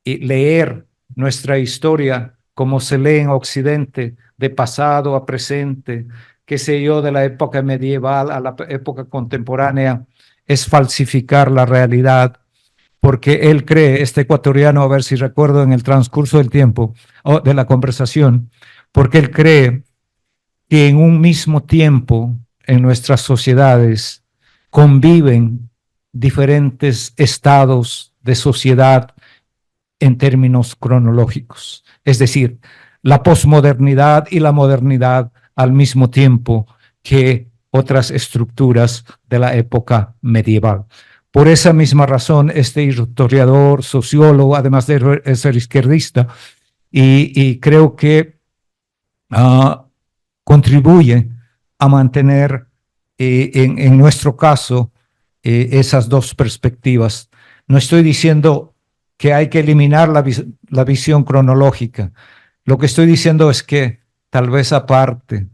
leer nuestra historia como se lee en Occidente, de pasado a presente, qué sé yo, de la época medieval a la época contemporánea, es falsificar la realidad, porque él cree, este ecuatoriano, a ver si recuerdo en el transcurso del tiempo, o de la conversación, porque él cree que en un mismo tiempo en nuestras sociedades conviven diferentes estados de sociedad en términos cronológicos, es decir, la posmodernidad y la modernidad al mismo tiempo que otras estructuras de la época medieval. Por esa misma razón, este historiador, sociólogo, además de ser izquierdista, y creo que contribuye a mantener en nuestro caso esas dos perspectivas. No estoy diciendo que hay que eliminar la visión cronológica. Lo que estoy diciendo es que tal vez aparte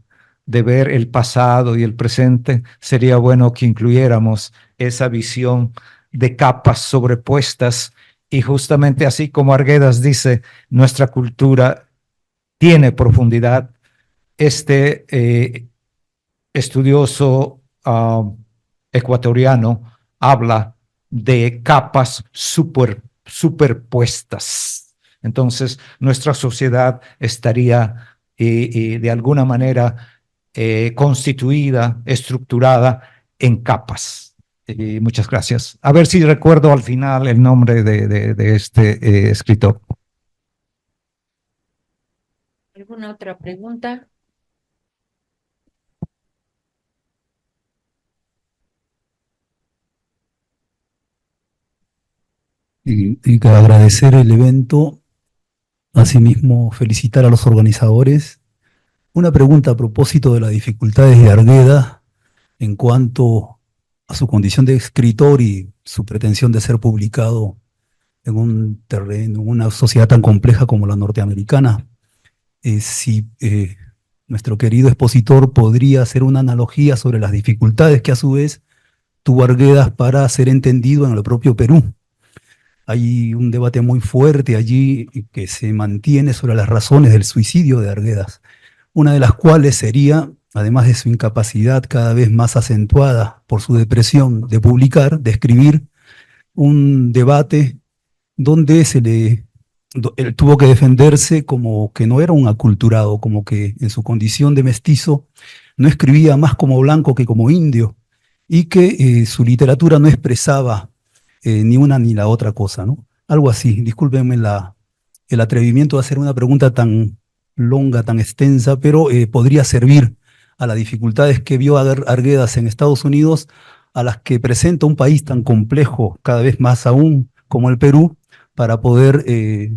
de ver el pasado y el presente, sería bueno que incluyéramos esa visión de capas sobrepuestas, y justamente así como Arguedas dice, nuestra cultura tiene profundidad. Este estudioso ecuatoriano habla de capas superpuestas. Entonces, nuestra sociedad estaría de alguna manera constituida, estructurada en capas. Muchas gracias. A ver si recuerdo al final el nombre de este escritor. ¿Alguna otra pregunta? Y que agradecer el evento, asimismo felicitar a los organizadores. Una pregunta a propósito de las dificultades de Arguedas en cuanto a su condición de escritor y su pretensión de ser publicado en un terreno, en una sociedad tan compleja como la norteamericana. Si nuestro querido expositor podría hacer una analogía sobre las dificultades que a su vez tuvo Arguedas para ser entendido en el propio Perú. Hay un debate muy fuerte allí que se mantiene sobre las razones del suicidio de Arguedas, una de las cuales sería, además de su incapacidad cada vez más acentuada por su depresión de publicar, de escribir, un debate donde él tuvo que defenderse como que no era un aculturado, como que en su condición de mestizo no escribía más como blanco que como indio, y que su literatura no expresaba ni una ni la otra cosa, ¿no? Algo así. Discúlpenme el atrevimiento de hacer una pregunta tan longa, tan extensa, pero podría servir a las dificultades que vio Arguedas en Estados Unidos, a las que presenta un país tan complejo, cada vez más aún como el Perú, para poder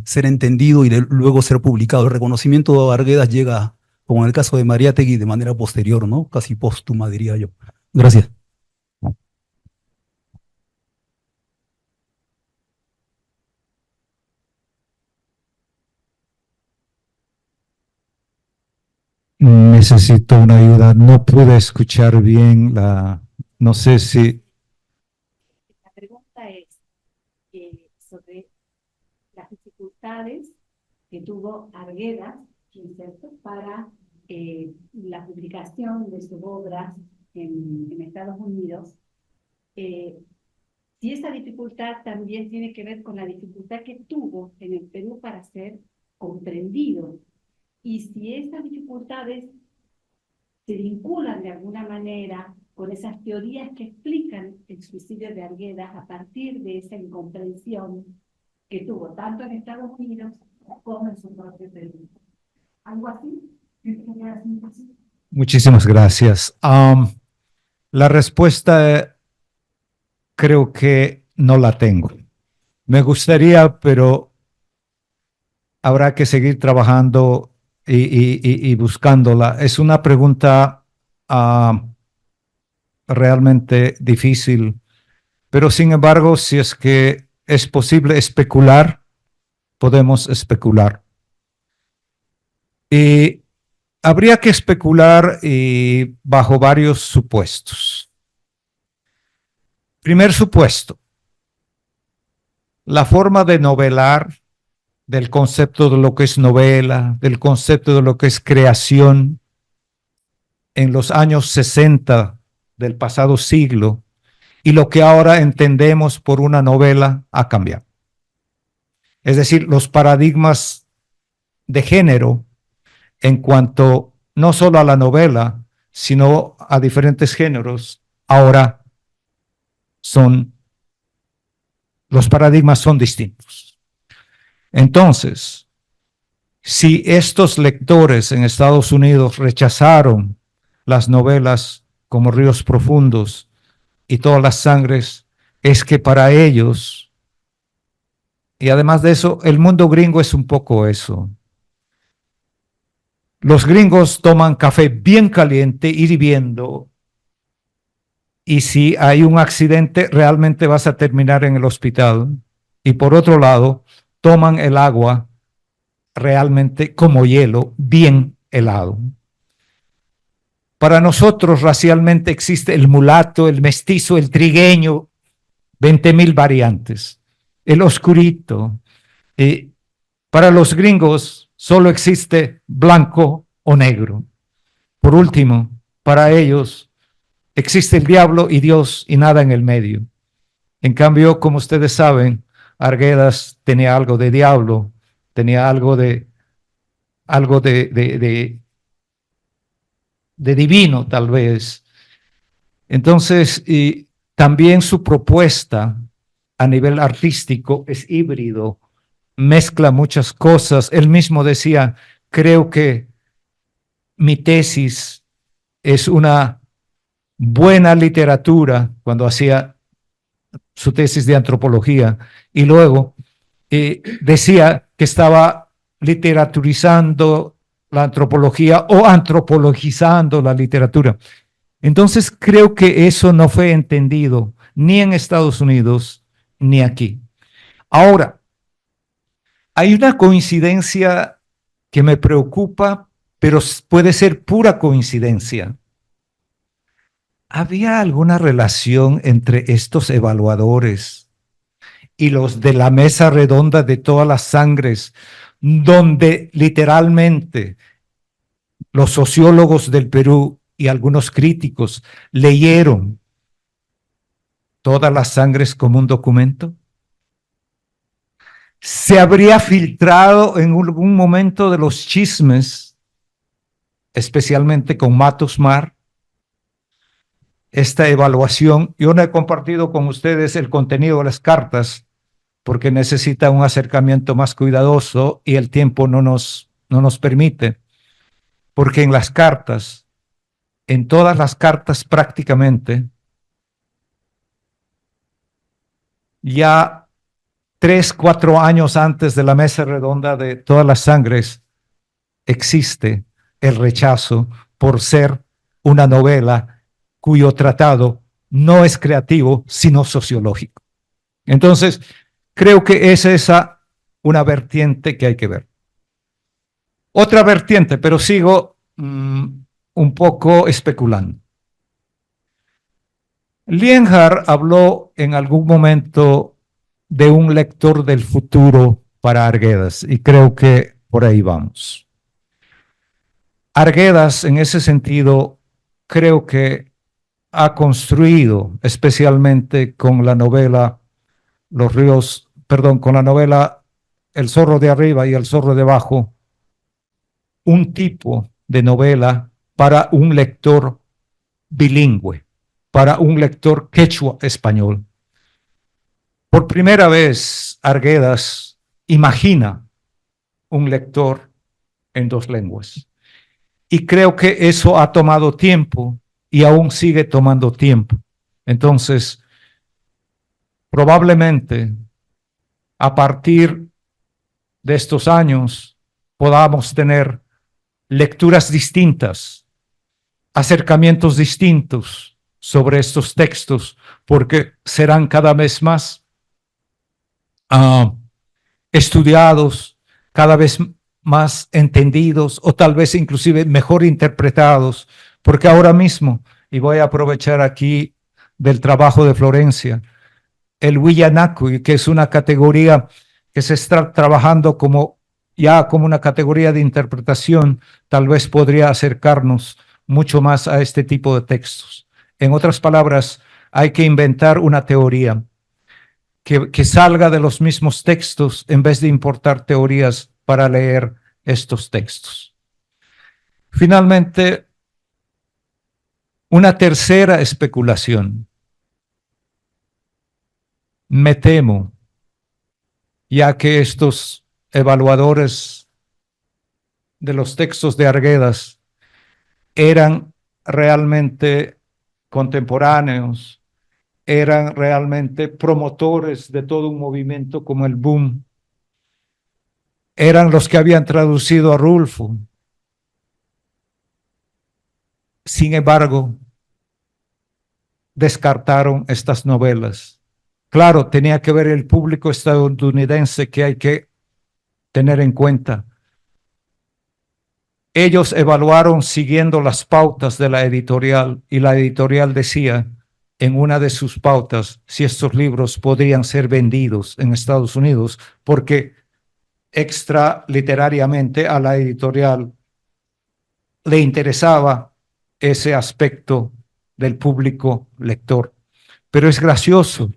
ser entendido y luego ser publicado. El reconocimiento de Arguedas llega, como en el caso de Mariátegui, de manera posterior, ¿no? Casi póstuma, diría yo. Gracias. Necesito una ayuda. No pude escuchar bien no sé si. La pregunta es sobre las dificultades que tuvo Arguedas, ¿cierto?, para la publicación de sus obras en Estados Unidos. Si esa dificultad también tiene que ver con la dificultad que tuvo en el Perú para ser comprendido, y si esas dificultades se vinculan de alguna manera con esas teorías que explican el suicidio de Arguedas a partir de esa incomprensión que tuvo tanto en Estados Unidos como en su propio Perú. ¿Algo así? Muchísimas gracias. La respuesta creo que no la tengo. Me gustaría, pero habrá que seguir trabajando y buscándola. Es una pregunta realmente difícil, pero sin embargo, si es que es posible especular, podemos especular. Y habría que especular bajo varios supuestos. Primer supuesto, la forma de novelar, del concepto de lo que es novela, del concepto de lo que es creación, en los años 60 del pasado siglo, y lo que ahora entendemos por una novela ha cambiado. Es decir, los paradigmas de género en cuanto no solo a la novela, sino a diferentes géneros, ahora los paradigmas son distintos. Entonces, si estos lectores en Estados Unidos rechazaron las novelas como Ríos Profundos y Todas las Sangres, es que para ellos, y además de eso, el mundo gringo es un poco eso. Los gringos toman café bien caliente, hirviendo, y si hay un accidente, realmente vas a terminar en el hospital. Y por otro lado, toman el agua realmente como hielo, bien helado. Para nosotros racialmente existe el mulato, el mestizo, el trigueño, 20,000 variantes, el oscurito. Para los gringos solo existe blanco o negro. Por último, para ellos existe el diablo y Dios y nada en el medio. En cambio, como ustedes saben, Arguedas tenía algo de diablo, tenía algo de divino, tal vez. Entonces, y también su propuesta a nivel artístico es híbrido, mezcla muchas cosas. Él mismo decía, creo que mi tesis es una buena literatura, cuando hacía su tesis de antropología, y luego decía que estaba literaturizando la antropología o antropologizando la literatura. Entonces creo que eso no fue entendido ni en Estados Unidos ni aquí. Ahora, hay una coincidencia que me preocupa, pero puede ser pura coincidencia. ¿Había alguna relación entre estos evaluadores y los de la mesa redonda de Todas las Sangres, donde literalmente los sociólogos del Perú y algunos críticos leyeron Todas las Sangres como un documento? ¿Se habría filtrado en algún momento de los chismes, especialmente con Matos Mar, esta evaluación? Yo no he compartido con ustedes el contenido de las cartas porque necesita un acercamiento más cuidadoso y el tiempo no nos permite, porque en las cartas, en todas las cartas prácticamente, ya 3, 4 años antes de la mesa redonda de Todas las Sangres, existe el rechazo por ser una novela cuyo tratado no es creativo, sino sociológico. Entonces, creo que es esa una vertiente que hay que ver. Otra vertiente, pero sigo un poco especulando. Lienhard habló en algún momento de un lector del futuro para Arguedas, y creo que por ahí vamos. Arguedas, en ese sentido, creo que ha construido, especialmente con la novela con la novela El zorro de arriba y el zorro de abajo, un tipo de novela para un lector bilingüe, para un lector quechua español. Por primera vez, Arguedas imagina un lector en 2 lenguas. Y creo que eso ha tomado tiempo y aún sigue tomando tiempo. Entonces, probablemente a partir de estos años podamos tener lecturas distintas, acercamientos distintos sobre estos textos, porque serán cada vez más estudiados, cada vez más entendidos o tal vez inclusive mejor interpretados, porque ahora mismo, y voy a aprovechar aquí del trabajo de Florencia, el Willanakui, que es una categoría que se está trabajando como una categoría de interpretación, tal vez podría acercarnos mucho más a este tipo de textos. En otras palabras, hay que inventar una teoría que salga de los mismos textos en vez de importar teorías para leer estos textos. Finalmente, una tercera especulación. Me temo, ya que estos evaluadores de los textos de Arguedas eran realmente contemporáneos, eran realmente promotores de todo un movimiento como el boom, eran los que habían traducido a Rulfo. Sin embargo, descartaron estas novelas. Claro, tenía que ver el público estadounidense que hay que tener en cuenta. Ellos evaluaron siguiendo las pautas de la editorial y la editorial decía en una de sus pautas si estos libros podrían ser vendidos en Estados Unidos, porque extraliterariamente a la editorial le interesaba ese aspecto del público lector. Pero es gracioso,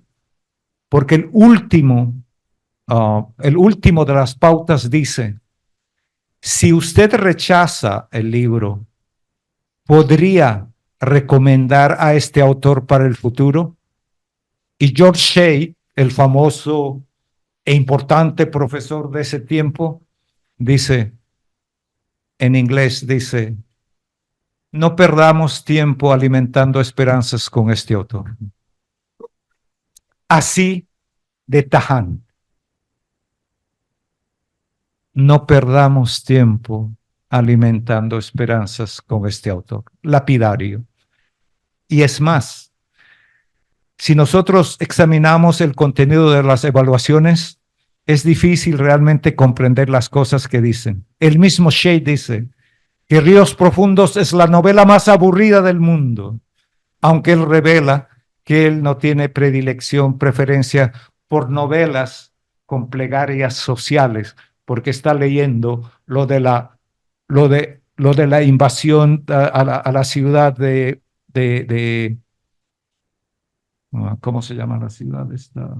porque el último de las pautas dice, si usted rechaza el libro, ¿podría recomendar a este autor para el futuro? Y George Shea, el famoso e importante profesor de ese tiempo, dice, en inglés, dice, no perdamos tiempo alimentando esperanzas con este autor. Así de tajante. No perdamos tiempo alimentando esperanzas con este autor, lapidario. Y es más, si nosotros examinamos el contenido de las evaluaciones, es difícil realmente comprender las cosas que dicen. El mismo Shea dice que Ríos Profundos es la novela más aburrida del mundo, aunque él revela que él no tiene preferencia por novelas con plegarias sociales, porque está leyendo lo de la invasión a la ciudad de ¿cómo se llama la ciudad esta?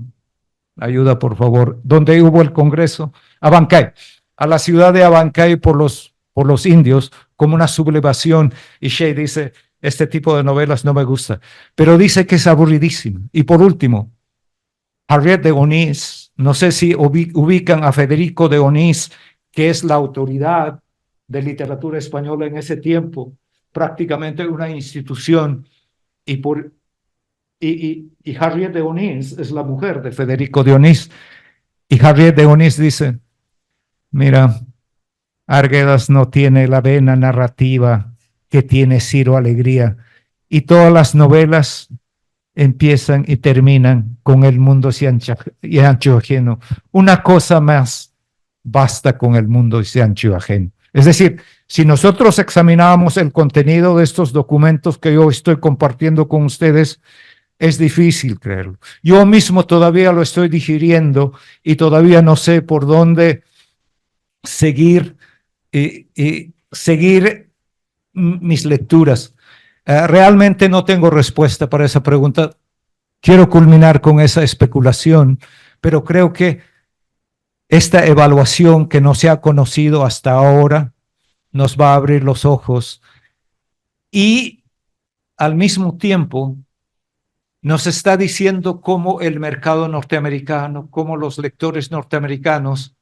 Ayuda, por favor. ¿Dónde hubo el Congreso? Abancay. A la ciudad de Abancay por los indios, como una sublevación. Y Shea dice, este tipo de novelas no me gusta. Pero dice que es aburridísimo. Y por último, Harriet de Onís, no sé si ubican a Federico de Onís, que es la autoridad de literatura española en ese tiempo, prácticamente una institución, y Harriet de Onís es la mujer de Federico de Onís, y Harriet de Onís dice, mira, Arguedas no tiene la vena narrativa que tiene Ciro Alegría, y todas las novelas empiezan y terminan con el mundo y ancho ajeno. Una cosa más basta con el mundo y ancho ajeno. Es decir, si nosotros examinamos el contenido de estos documentos que yo estoy compartiendo con ustedes, es difícil creerlo. Yo mismo todavía lo estoy digiriendo y todavía no sé por dónde seguir mis lecturas. Realmente no tengo respuesta para esa pregunta. Quiero culminar con esa especulación, pero creo que esta evaluación que no se ha conocido hasta ahora nos va a abrir los ojos y al mismo tiempo nos está diciendo cómo el mercado norteamericano, cómo los lectores norteamericanos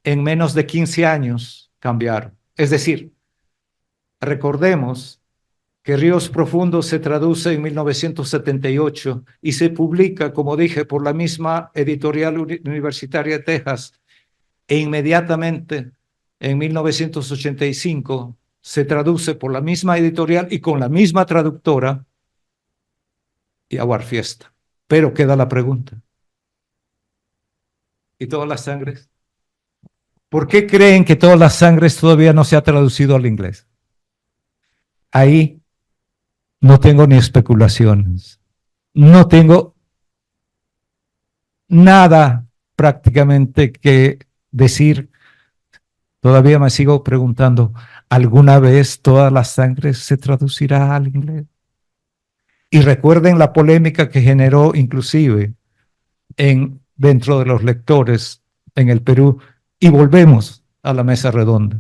en menos de 15 años cambiaron. Es decir, recordemos que Ríos Profundos se traduce en 1978 y se publica, como dije, por la misma editorial universitaria de Texas, e inmediatamente en 1985 se traduce por la misma editorial y con la misma traductora y Aguar Fiesta. Pero queda la pregunta. ¿Y todas las sangres? ¿Por qué creen que todas las sangres todavía no se ha traducido al inglés? Ahí no tengo ni especulaciones. No tengo nada prácticamente que decir. Todavía me sigo preguntando, ¿alguna vez toda la sangre se traducirá al inglés? Y recuerden la polémica que generó inclusive dentro de los lectores en el Perú. Y volvemos a la mesa redonda.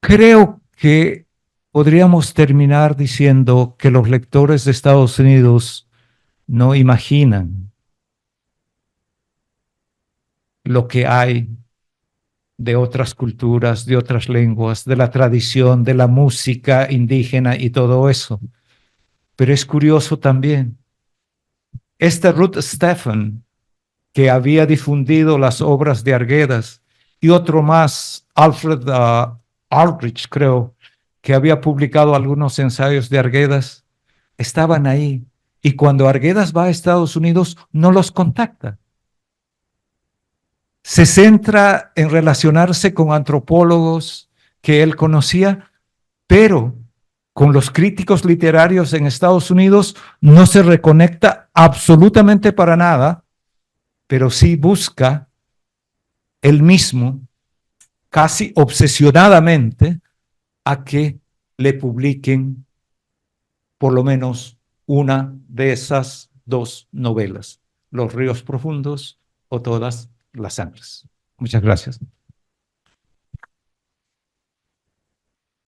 Creo que podríamos terminar diciendo que los lectores de Estados Unidos no imaginan lo que hay de otras culturas, de otras lenguas, de la tradición, de la música indígena y todo eso. Pero es curioso también, Ruth Stephan, que había difundido las obras de Arguedas, y otro más, Alfred Aldrich, creo, que había publicado algunos ensayos de Arguedas, estaban ahí. Y cuando Arguedas va a Estados Unidos, no los contacta. Se centra en relacionarse con antropólogos que él conocía, pero con los críticos literarios en Estados Unidos no se reconecta absolutamente para nada, pero sí busca él mismo, casi obsesionadamente, a que le publiquen por lo menos una de esas dos novelas, Los ríos profundos o Todas las sangres. Muchas gracias.